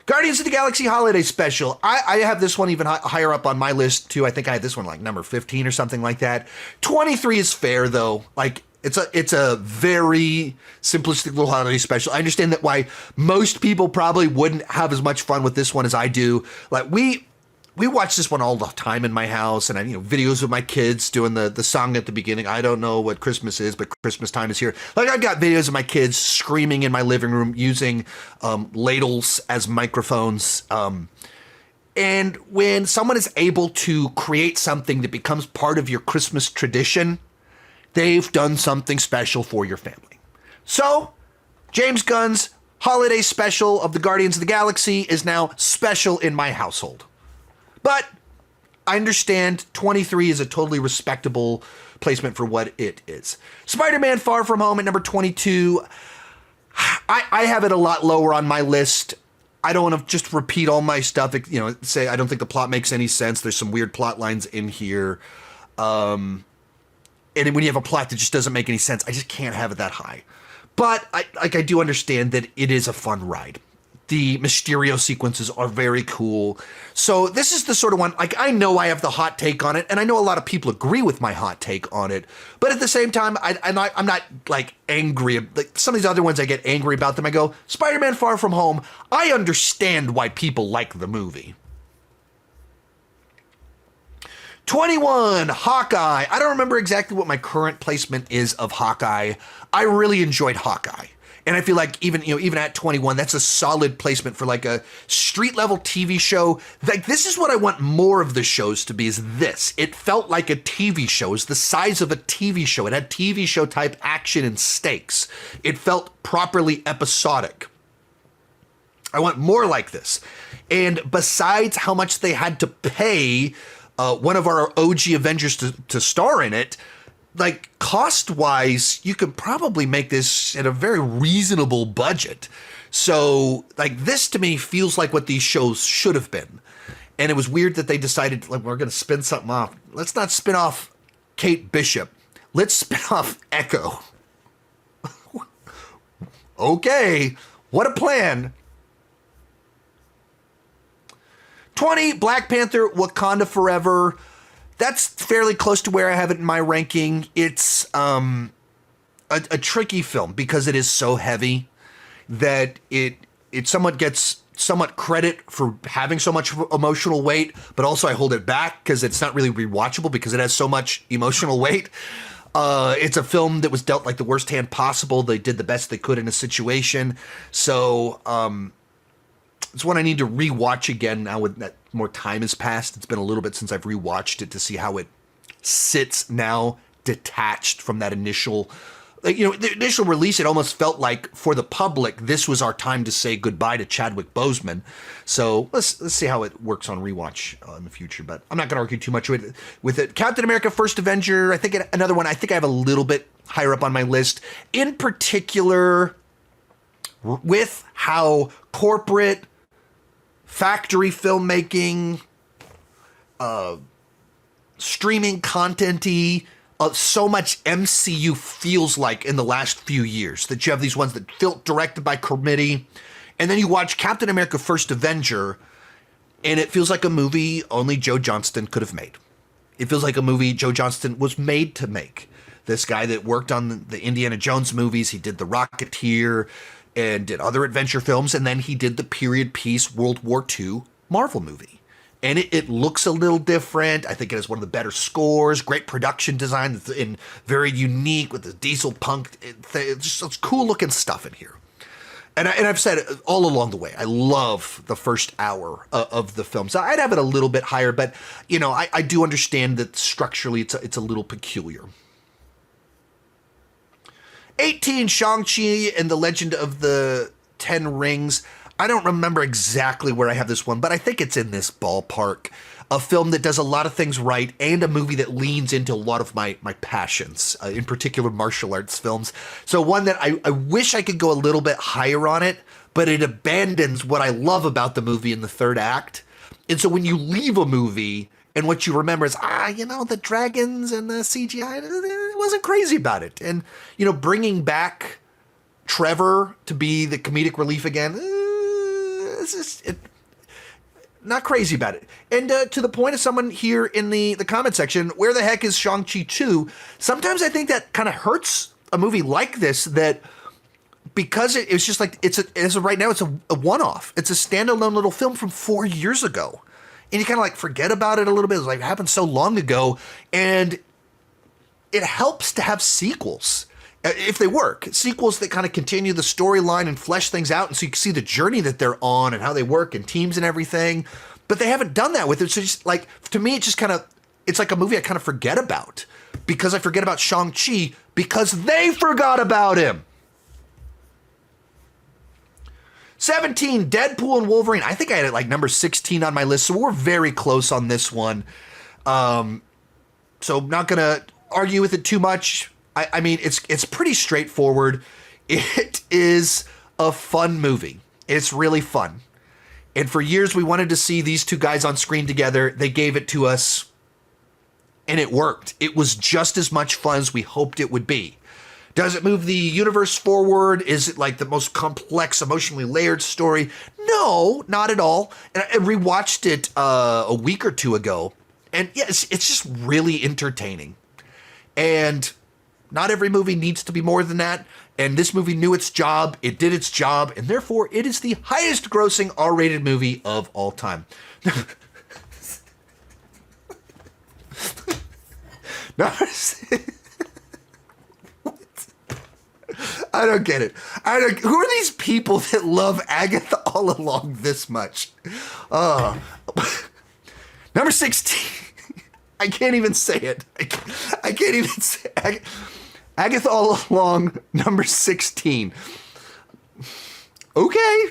Guardians of the Galaxy Holiday Special. I have this one even higher up on my list, too. I think I had this one like number 15 or something like that. 23 is fair, though. Like, it's a very simplistic little holiday special. I understand that why most people probably wouldn't have as much fun with this one as I do. Like, we watch this one all the time in my house, and I, videos of my kids doing the song at the beginning. I don't know what Christmas is, but Christmas time is here. Like, I've got videos of my kids screaming in my living room using ladles as microphones. And when someone is able to create something that becomes part of your Christmas tradition, they've done something special for your family. So, James Gunn's holiday special of the Guardians of the Galaxy is now special in my household. But I understand 23 is a totally respectable placement for what it is. Spider-Man Far From Home at number 22. I have it a lot lower on my list. I don't want to just repeat all my stuff, say I don't think the plot makes any sense. There's some weird plot lines in here. And when you have a plot that just doesn't make any sense, I just can't have it that high. But I do understand that it is a fun ride. The Mysterio sequences are very cool. So this is the sort of one, like, I know I have the hot take on it, and I know a lot of people agree with my hot take on it. But at the same time, I'm not like angry. Like some of these other ones, I get angry about them. I go, Spider-Man Far From Home, I understand why people like the movie. 21, Hawkeye. I don't remember exactly what my current placement is of Hawkeye. I really enjoyed Hawkeye. And I feel like even at 21, that's a solid placement for like a street level TV show. Like, this is what I want more of the shows to be, is this. It felt like a TV show. It was the size of a TV show. It had TV show type action and stakes. It felt properly episodic. I want more like this. And besides how much they had to pay one of our OG Avengers to star in it, like, cost-wise, you could probably make this at a very reasonable budget. So, like, this to me feels like what these shows should have been. And it was weird that they decided, like, we're going to spin something off. Let's not spin off Kate Bishop. Let's spin off Echo. Okay, what a plan. 20, Black Panther, Wakanda Forever. That's fairly close to where I have it in my ranking. It's a tricky film because it is so heavy that it somewhat gets credit for having so much emotional weight, but also I hold it back because it's not really rewatchable because it has so much emotional weight. It's a film that was dealt like the worst hand possible. They did the best they could in a situation. So it's one I need to rewatch again now with that more time has passed. It's been a little bit since I've rewatched it to see how it sits now detached from that initial, the initial release. It almost felt like for the public, this was our time to say goodbye to Chadwick Boseman. So let's see how it works on rewatch in the future, but I'm not going to argue too much with it. Captain America First Avenger, I think another one I think I have a little bit higher up on my list, in particular with how corporate factory filmmaking, streaming content-y, so much MCU feels like in the last few years. That you have these ones that feel directed by committee, and then you watch Captain America First Avenger, and it feels like a movie only Joe Johnston could have made. It feels like a movie Joe Johnston was made to make. This guy that worked on the Indiana Jones movies, he did The Rocketeer, and did other adventure films, and then he did the period piece World War II Marvel movie. And it looks a little different. I think it has one of the better scores, great production design, and very unique with the diesel punk. It's cool looking stuff in here. And I've said it all along the way, I love the first hour of the film. So I'd have it a little bit higher, but I do understand that structurally it's a little peculiar. 18, Shang-Chi and the Legend of the Ten Rings. I don't remember exactly where I have this one, but I think it's in this ballpark. A film that does a lot of things right, and a movie that leans into a lot of my passions, in particular martial arts films. So one that I wish I could go a little bit higher on it, but it abandons what I love about the movie in the third act. And so when you leave a movie and what you remember is, the dragons and the CGI, I wasn't crazy about it. And, bringing back Trevor to be the comedic relief again, not crazy about it. And to the point of someone here in the comment section, where the heck is Shang-Chi 2? Sometimes I think that kind of hurts a movie like this, that because it's just like, right now it's a one-off. It's a standalone little film from 4 years ago. And you kind of like forget about it a little bit. It's like, it happened so long ago. And it helps to have sequels, if they work. Sequels that kind of continue the storyline and flesh things out, and so you can see the journey that they're on and how they work and teams and everything. But they haven't done that with it. So just like, to me, it's like a movie I kind of forget about, because I forget about Shang-Chi because they forgot about him. 17, Deadpool and Wolverine. I think I had it like number 16 on my list, so we're very close on this one. So I'm not going to argue with it too much. I mean, it's pretty straightforward. It is a fun movie. It's really fun. And for years, we wanted to see these two guys on screen together. They gave it to us, and it worked. It was just as much fun as we hoped it would be. Does it move the universe forward? Is it like the most complex, emotionally layered story? No, not at all. And I rewatched it a week or two ago, and yeah, it's just really entertaining. And not every movie needs to be more than that. And this movie knew its job. It did its job. And therefore, it is the highest grossing R-rated movie of all time. I don't get it. Who are these people that love Agatha All Along this much? Number 16. I can't even say it. I can't even say it. Agatha All Along, number 16. Okay.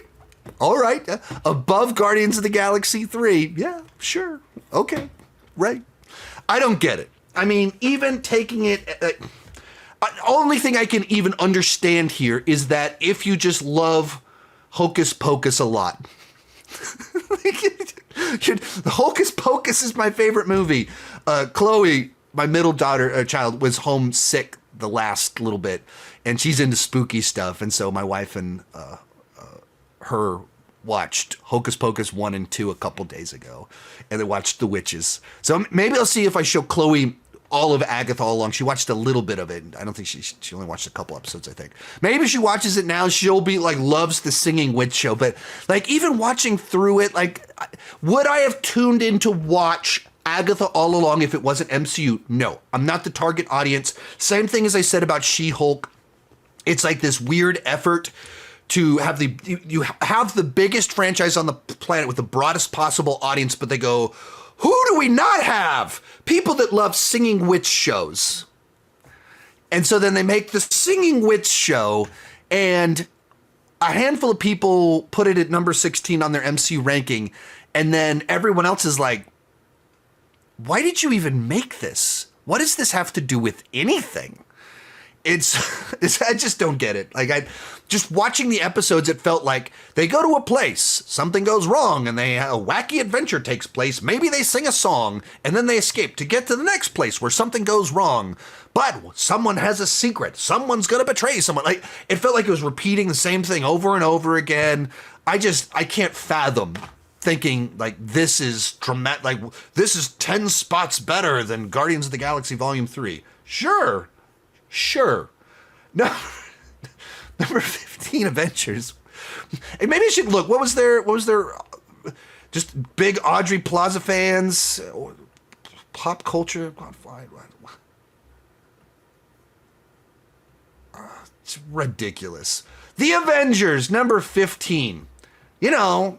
All right. Above Guardians of the Galaxy 3. Yeah, sure. Okay. Right. I don't get it. I mean, even taking it... only thing I can even understand here is that if you just love Hocus Pocus a lot... The Hocus Pocus is my favorite movie. Chloe, my middle child, was homesick the last little bit, and she's into spooky stuff. And so my wife and her watched Hocus Pocus 1 and 2 a couple days ago, and they watched The Witches. So maybe I'll see if I show Chloe all of Agatha All Along. She watched a little bit of it. I don't think she only watched a couple episodes, I think. Maybe she watches it now, she'll be like, loves the Singing Witch show. But like, even watching through it, like, would I have tuned in to watch Agatha All Along if it wasn't MCU? No, I'm not the target audience. Same thing as I said about She-Hulk. It's like this weird effort to have you have the biggest franchise on the planet with the broadest possible audience, but they go, who do we not have? People that love Singing Witch shows. And so then they make the Singing Witch show, and a handful of people put it at number 16 on their MCU ranking, and then everyone else is like, why did you even make this? What does this have to do with anything? I just don't get it. Like, just watching the episodes, it felt like they go to a place, something goes wrong, and a wacky adventure takes place. Maybe they sing a song, and then they escape to get to the next place where something goes wrong. But someone has a secret. Someone's going to betray someone. Like, it felt like it was repeating the same thing over and over again. I can't fathom thinking like this is dramatic. Like, this is 10 spots better than Guardians of the Galaxy Volume 3. Sure. No, number 15, Avengers. And maybe I should look. What was their? Just big Audrey Plaza fans, pop culture. It's ridiculous. The Avengers, number 15. You know,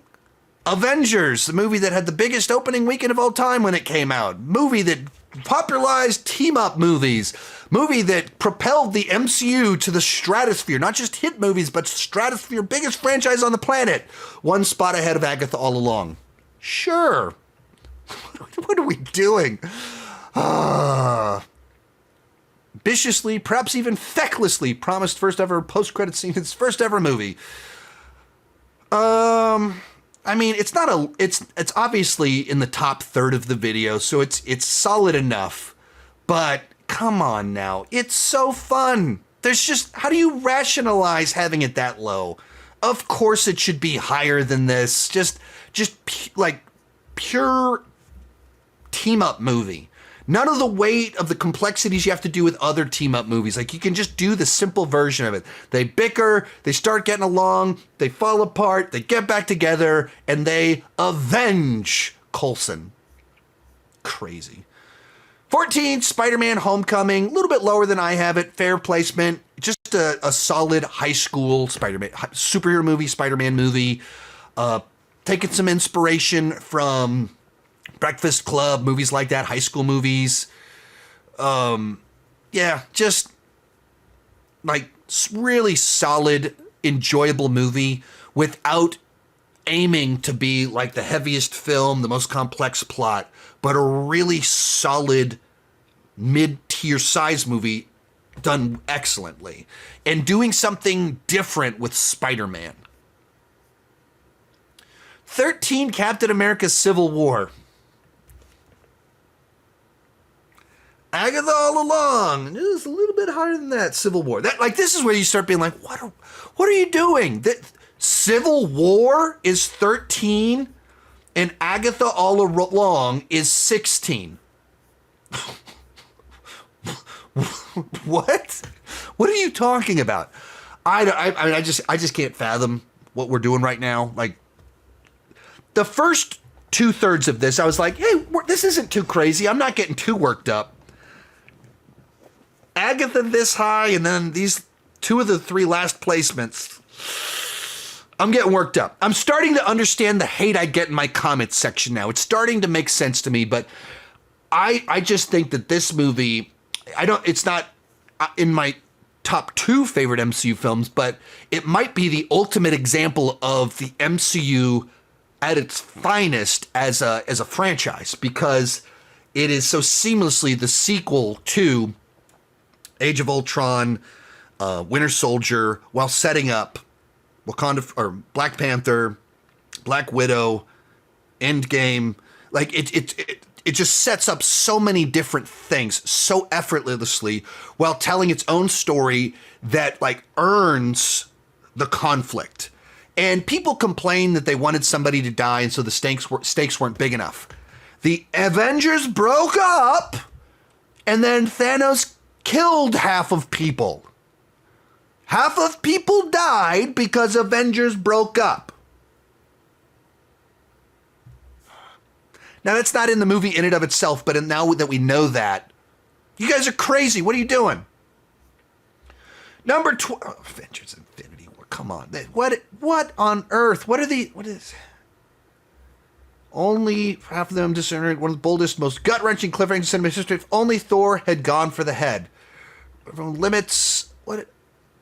Avengers, the movie that had the biggest opening weekend of all time when it came out. Movie that popularized team-up movies. Movie that propelled the MCU to the stratosphere. Not just hit movies, but stratosphere, biggest franchise on the planet. One spot ahead of Agatha all along. Sure. What are we doing? Viciously, perhaps even fecklessly promised first ever post-credit scene in its first ever movie. I mean, it's obviously in the top third of the video, so it's solid enough. But come on now, it's so fun. There's just, how do you rationalize having it that low? Of course it should be higher than this. Just like pure team-up movie. None of the weight of the complexities you have to do with other team-up movies. Like, you can just do the simple version of it. They bicker, they start getting along, they fall apart, they get back together, and they avenge Coulson. Crazy. 14, Spider-Man Homecoming. A little bit lower than I have it. Fair placement. Just a solid high school Spider-Man, superhero movie, Spider-Man movie. Taking some inspiration from Breakfast Club, movies like that, high school movies. Yeah, just like really solid, enjoyable movie without aiming to be like the heaviest film, the most complex plot, but a really solid mid-tier size movie done excellently and doing something different with Spider-Man. 13, Captain America Civil War. Agatha all along. It was a little bit higher than that. Civil War. This is where you start being like, what are you doing? That Civil War is 13 and Agatha all along is 16. What? What are you talking about? I just can't fathom what we're doing right now. Like, the first 2/3 of this, I was like, hey, this isn't too crazy. I'm not getting too worked up. Agatha this high, and then these 2 of the 3 last placements. I'm getting worked up. I'm starting to understand the hate I get in my comments section now. It's starting to make sense to me, but I just think that this movie, it's not in my top 2 favorite MCU films, but it might be the ultimate example of the MCU at its finest as a franchise, because it is so seamlessly the sequel to Age of Ultron, Winter Soldier, while setting up Wakanda, or Black Panther, Black Widow, Endgame. Like, it just sets up so many different things so effortlessly while telling its own story that like earns the conflict. And people complain that they wanted somebody to die, and so the stakes weren't big enough. The Avengers broke up, and then Thanos killed half of people. Half of people died because Avengers broke up. Now, that's not in the movie in and of itself, but now that we know that, you guys are crazy. What are you doing? Number 12, Avengers Infinity War. Come on. What on earth? What is... Only half of them discerned one of the boldest, most gut-wrenching cliffhangers in cinema history. If only Thor had gone for the head. Everyone limits. What?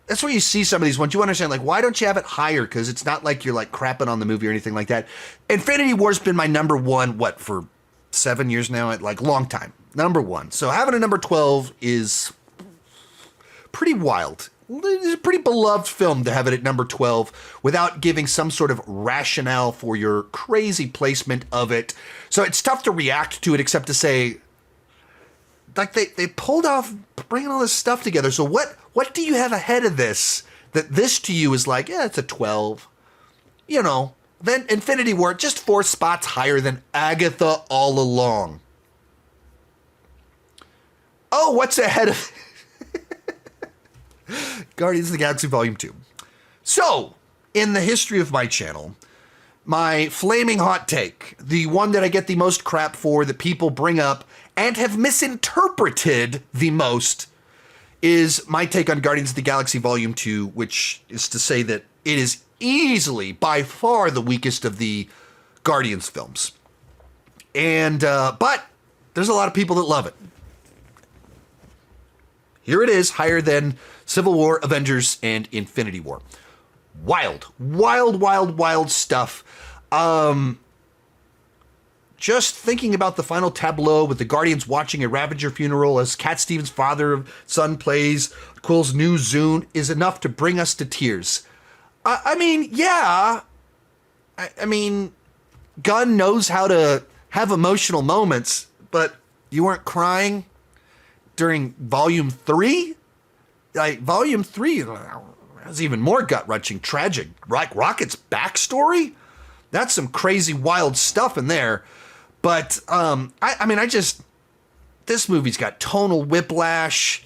That's where you see some of these ones. You understand, like, why don't you have it higher? Because it's not like you're like crapping on the movie or anything like that. Infinity War's been my number 1. What, for 7 years now? Like, long time. Number 1. So having a number 12 is pretty wild. It's a pretty beloved film to have it at number 12 without giving some sort of rationale for your crazy placement of it. So it's tough to react to it except to say, like, they pulled off bringing all this stuff together. So what do you have ahead of this that this to you is like, yeah, it's a 12. You know, then Infinity War, just 4 spots higher than Agatha all along. Oh, what's ahead of Guardians of the Galaxy Volume 2. So, in the history of my channel, my flaming hot take, the one that I get the most crap for, that people bring up and have misinterpreted the most, is my take on Guardians of the Galaxy Volume 2, which is to say that it is easily, by far, the weakest of the Guardians films. And, but there's a lot of people that love it. Here it is, higher than Civil War, Avengers, and Infinity War. Wild, wild, wild, wild stuff. Just thinking about the final tableau with the Guardians watching a Ravager funeral as Cat Stevens' son plays Quill's new Zune is enough to bring us to tears. I mean, yeah. I mean, Gunn knows how to have emotional moments, but you weren't crying during Volume 3? Like, Volume 3 has even more gut-wrenching, tragic. Rocket's backstory? That's some crazy, wild stuff in there. But, this movie's got tonal whiplash.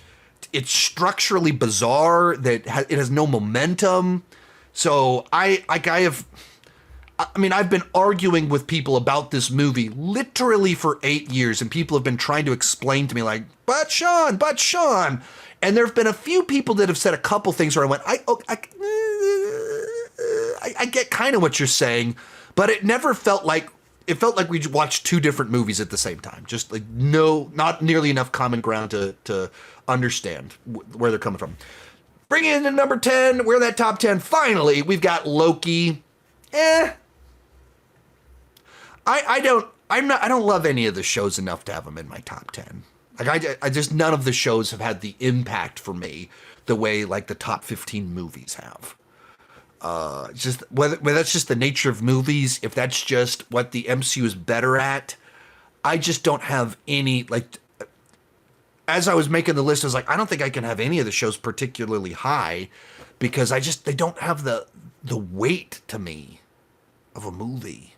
It's structurally bizarre. That it has no momentum. So I've been arguing with people about this movie literally for 8 years, and people have been trying to explain to me like, but Sean. And there have been a few people that have said a couple things where I went, I get kind of what you're saying, but it never felt like, it felt like we watched two different movies at the same time. Just like not nearly enough common ground to understand where they're coming from. Bringing in to number 10, we're in that top 10. Finally, we've got Loki. I don't love any of the shows enough to have them in my top 10. Like I just, none of the shows have had the impact for me the way like the top 15 movies have. Just whether that's just the nature of movies, if that's just what the MCU is better at, I just don't have any, like, as I was making the list, I was like, I don't think I can have any of the shows particularly high because they don't have the weight to me of a movie.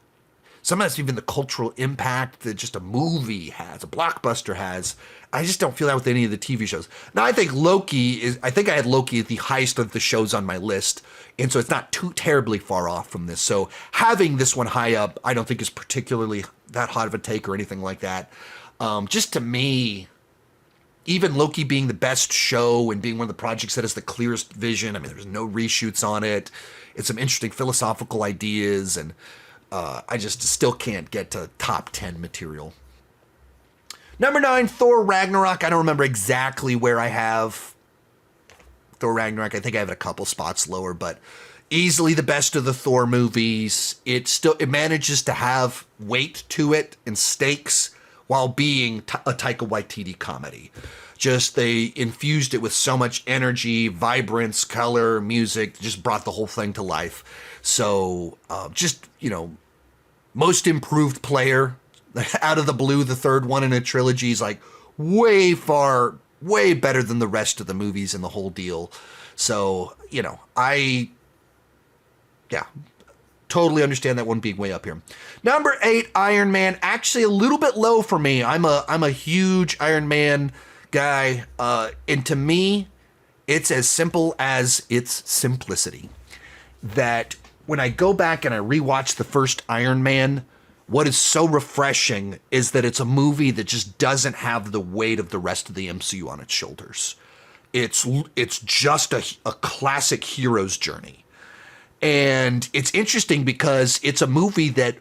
Sometimes even the cultural impact that just a movie has, a blockbuster has, I just don't feel that with any of the TV shows. Now, I think I had Loki at the highest of the shows on my list, and so it's not too terribly far off from this. So having this one high up, I don't think is particularly that hot of a take or anything like that. Just to me, even Loki being the best show and being one of the projects that has the clearest vision, I mean, there's no reshoots on it. It's some interesting philosophical ideas, and I just still can't get to top 10 material. Number 9, Thor Ragnarok. I don't remember exactly where I have Thor Ragnarok. I think I have it a couple spots lower, but easily the best of the Thor movies. It manages to have weight to it and stakes while being a Taika Waititi comedy. Just they infused it with so much energy, vibrance, color, music, just brought the whole thing to life. So most improved player out of the blue, the third one in a trilogy is like way better than the rest of the movies and the whole deal. So, totally understand that one being way up here. Number 8, Iron Man, actually a little bit low for me. I'm a huge Iron Man guy. And to me, it's as simple as its simplicity. That when I go back and I rewatch the first Iron Man, what is so refreshing is that it's a movie that just doesn't have the weight of the rest of the MCU on its shoulders. It's just a classic hero's journey. And it's interesting because it's a movie that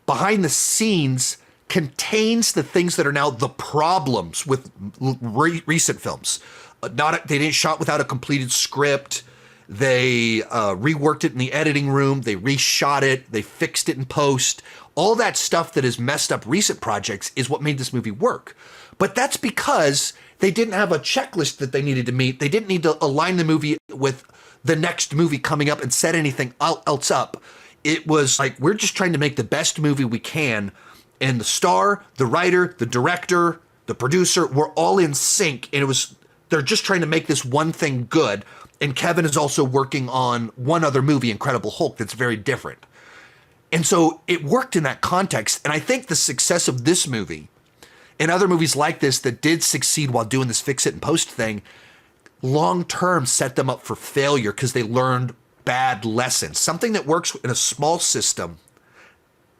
behind the scenes contains the things that are now the problems with recent films. They didn't shot without a completed script. They reworked it in the editing room. They reshot it. They fixed it in post. All that stuff that has messed up recent projects is what made this movie work. But that's because they didn't have a checklist that they needed to meet. They didn't need to align the movie with the next movie coming up and set anything else up. It was like, we're just trying to make the best movie we can. And the star, the writer, the director, the producer, were all in sync. And they're just trying to make this one thing good. And Kevin is also working on one other movie, Incredible Hulk, that's very different. And so it worked in that context. And I think the success of this movie and other movies like this that did succeed while doing this fix it and post thing, long-term set them up for failure because they learned bad lessons. Something that works in a small system,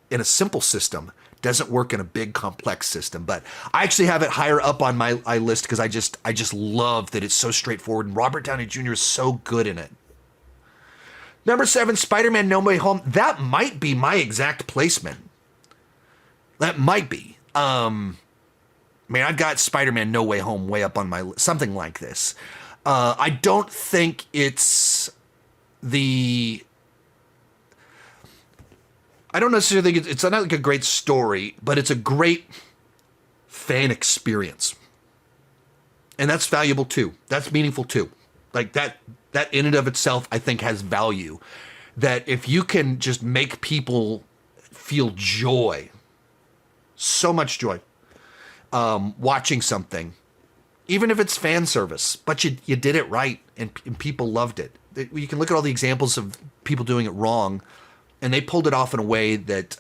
in a simple system, doesn't work in a big complex system. But I actually have it higher up on my list because I just love that it's so straightforward and Robert Downey Jr. is so good in it. Number 7, Spider-Man No Way Home. That might be my exact placement. That might be. I mean, I've got Spider-Man No Way Home way up on my list, something like this. I don't think it's the... I don't necessarily think it's not like a great story, but it's a great fan experience. And that's valuable too. That's meaningful too. Like that in and of itself, I think has value. That if you can just make people feel joy, so much joy, watching something, even if it's fan service, but you did it right and people loved it. You can look at all the examples of people doing it wrong, and they pulled it off in a way that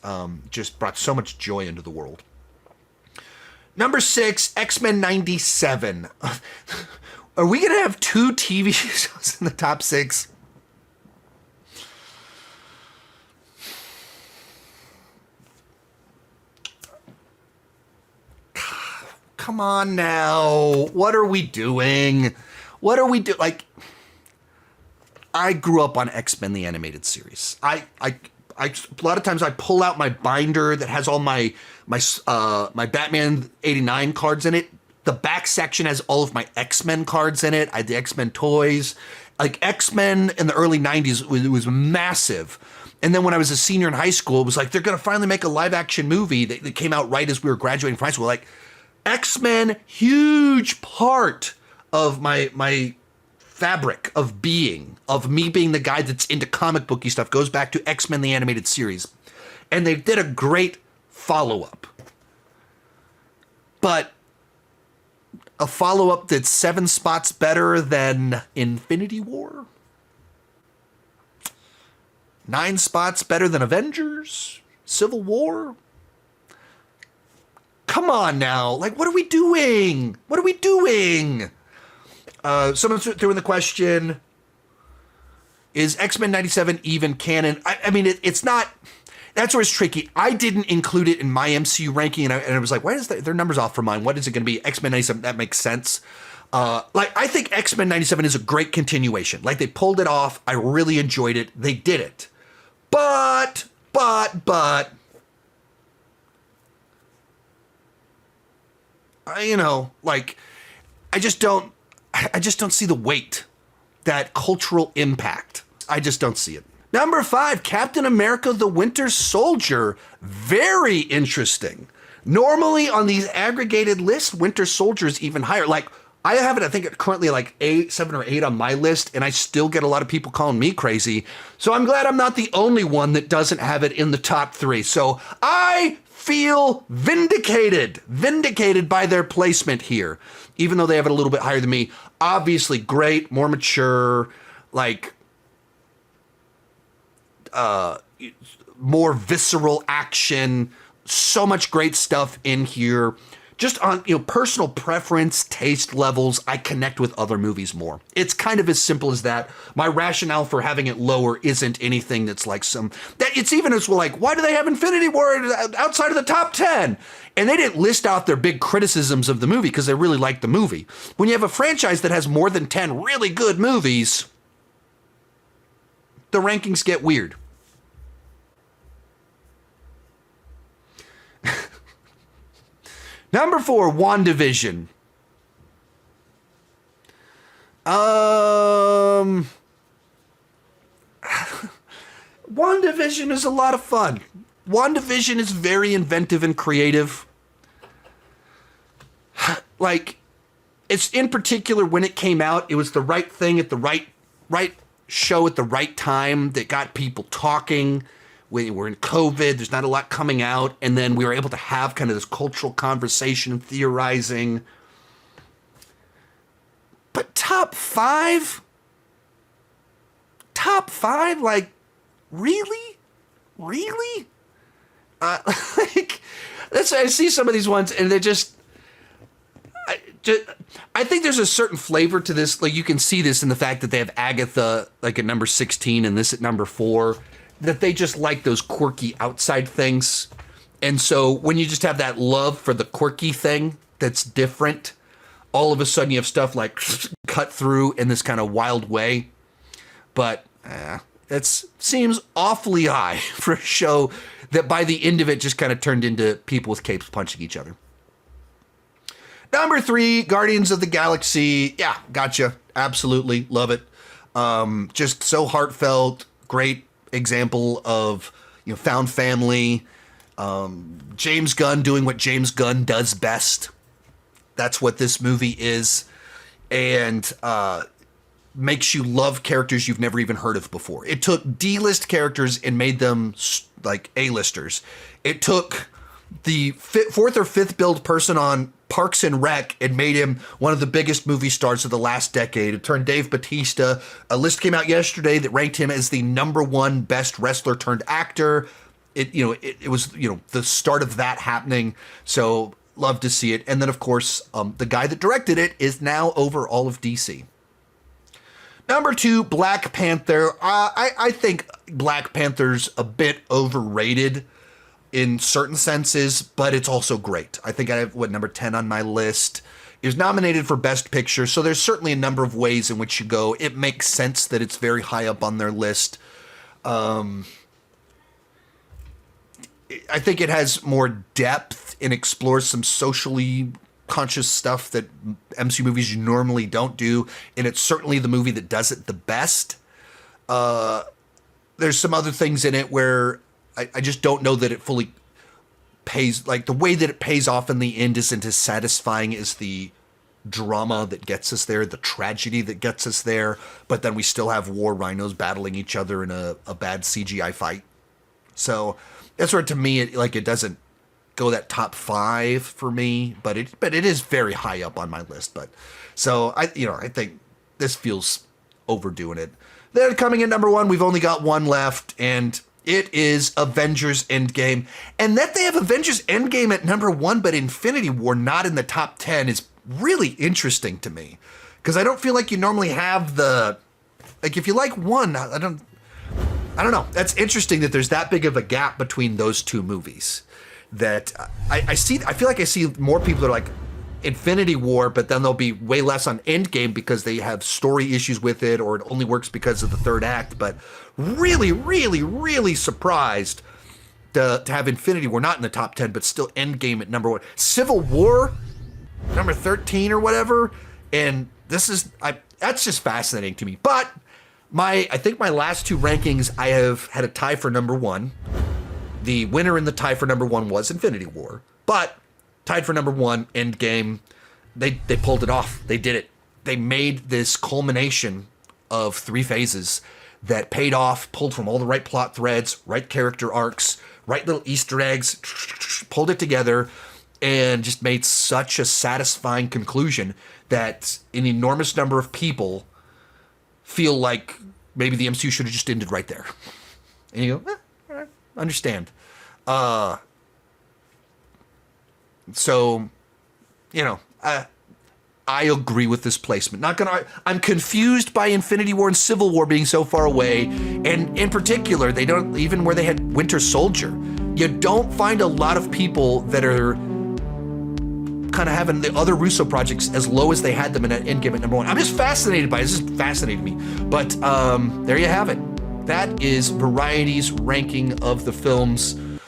just brought so much joy into the world. Number 6, X-Men 97. Are we going to have 2 TV shows in the top 6? Come on now. What are we doing? What are we doing? Like, I grew up on X-Men the animated series. I a lot of times I pull out my binder that has all my Batman 89 cards in it. The back section has all of my X-Men cards in it. I had the X-Men toys. Like, X-Men in the early 90s, it was massive. And then when I was a senior in high school, it was like, they're going to finally make a live action movie that came out right as we were graduating from high school. Like, X-Men, huge part of my fabric of being, of me being the guy that's into comic booky stuff, goes back to X-Men the animated series. And they did a great follow-up. But a follow-up that's 7 spots better than Infinity War? 9 spots better than Avengers? Civil War? Come on now. Like, what are we doing? What are we doing? Someone threw in the question, is X-Men 97 even canon? I mean, it's not. That's where it's tricky. I didn't include it in my MCU ranking, and I was like, why is their numbers off from mine? What is it going to be? X-Men 97, that makes sense. I think X-Men 97 is a great continuation. Like, they pulled it off. I really enjoyed it. They did it. But, I just don't see the weight, that cultural impact. I just don't see it. Number 5, Captain America: The Winter Soldier. Very interesting. Normally on these aggregated lists, Winter Soldier is even higher. Like, I have it, I think, currently like 7 or 8 on my list, and I still get a lot of people calling me crazy. So I'm glad I'm not the only one that doesn't have it in the top 3. So I feel vindicated by their placement here, even though they have it a little bit higher than me. Obviously great, more mature, like more visceral action, so much great stuff in here. Just on, personal preference, taste levels, I connect with other movies more. It's kind of as simple as that. My rationale for having it lower isn't anything that's like it's even as like, why do they have Infinity War outside of the top 10? And they didn't list out their big criticisms of the movie because they really liked the movie. When you have a franchise that has more than 10 really good movies, the rankings get weird. Number 4, WandaVision. WandaVision is a lot of fun. WandaVision is very inventive and creative. Like, it's in particular when it came out, it was the right thing at the right show at the right time that got people talking. We're in COVID, there's not a lot coming out, and then we were able to have kind of this cultural conversation and theorizing. But top 5? Top 5? Like, really? Really? Like, I see some of these ones, and they're just... I think there's a certain flavor to this. Like, you can see this in the fact that they have Agatha, like, at number 16 and this at number 4. That they just like those quirky outside things. And so when you just have that love for the quirky thing that's different, all of a sudden you have stuff like cut through in this kind of wild way. But it seems awfully high for a show that by the end of it just kind of turned into people with capes punching each other. Number 3, Guardians of the Galaxy. Yeah, gotcha. Absolutely. Love it. Just so heartfelt. Great example of, found family. James Gunn doing what James Gunn does best. That's what this movie is. And makes you love characters you've never even heard of before. It took D-list characters and made them like A-listers. It took the fourth or fifth billed person on Parks and Rec and made him one of the biggest movie stars of the last decade. It turned Dave Bautista. A list came out yesterday that ranked him as the #1 best wrestler turned actor. It was the start of that happening. So love to see it. And then of course, the guy that directed it is now over all of DC. Number 2, Black Panther. I think Black Panther's a bit overrated in certain senses, but it's also great. I think I have, number 10 on my list. It was nominated for Best Picture, so there's certainly a number of ways in which you go. It makes sense that it's very high up on their list. I think it has more depth and explores some socially conscious stuff that MCU movies normally don't do, and it's certainly the movie that does it the best. There's some other things in it where I just don't know that it fully pays, like the way that it pays off in the end isn't as satisfying as the drama that gets us there, the tragedy that gets us there, but then we still have war rhinos battling each other in a bad CGI fight. So that's where, to me, it doesn't go that top 5 for me, but it is very high up on my list. But so I think this feels overdoing it. Then coming in number 1, we've only got one left, and it is Avengers Endgame. And that they have Avengers Endgame at number 1, but Infinity War not in the top 10 is really interesting to me. Because I don't feel like you normally have if you like one, I don't know. That's interesting that there's that big of a gap between those two movies. That I feel like I see more people that are like Infinity War, but then there'll be way less on Endgame because they have story issues with it, or it only works because of the third act. But really, really, really surprised to have Infinity War not in the top 10, but still Endgame at number 1. Civil War, number 13 or whatever. And that's just fascinating to me. But I think my last 2 rankings, I have had a tie for number 1. The winner in the tie for number 1 was Infinity War, but tied for number 1, Endgame. They pulled it off. They did it. They made this culmination of 3 phases that paid off, pulled from all the right plot threads, right character arcs, right little Easter eggs, pulled it together, and just made such a satisfying conclusion that an enormous number of people feel like maybe the MCU should have just ended right there. And you go, all right, understand. So, I agree with this placement. I'm confused by Infinity War and Civil War being so far away, and in particular, they don't, even where they had Winter Soldier, you don't find a lot of people that are kind of having the other Russo projects as low as they had them in Endgame at number 1. I'm just fascinated by it. This is fascinating to me. But there you have it. That is Variety's ranking of the films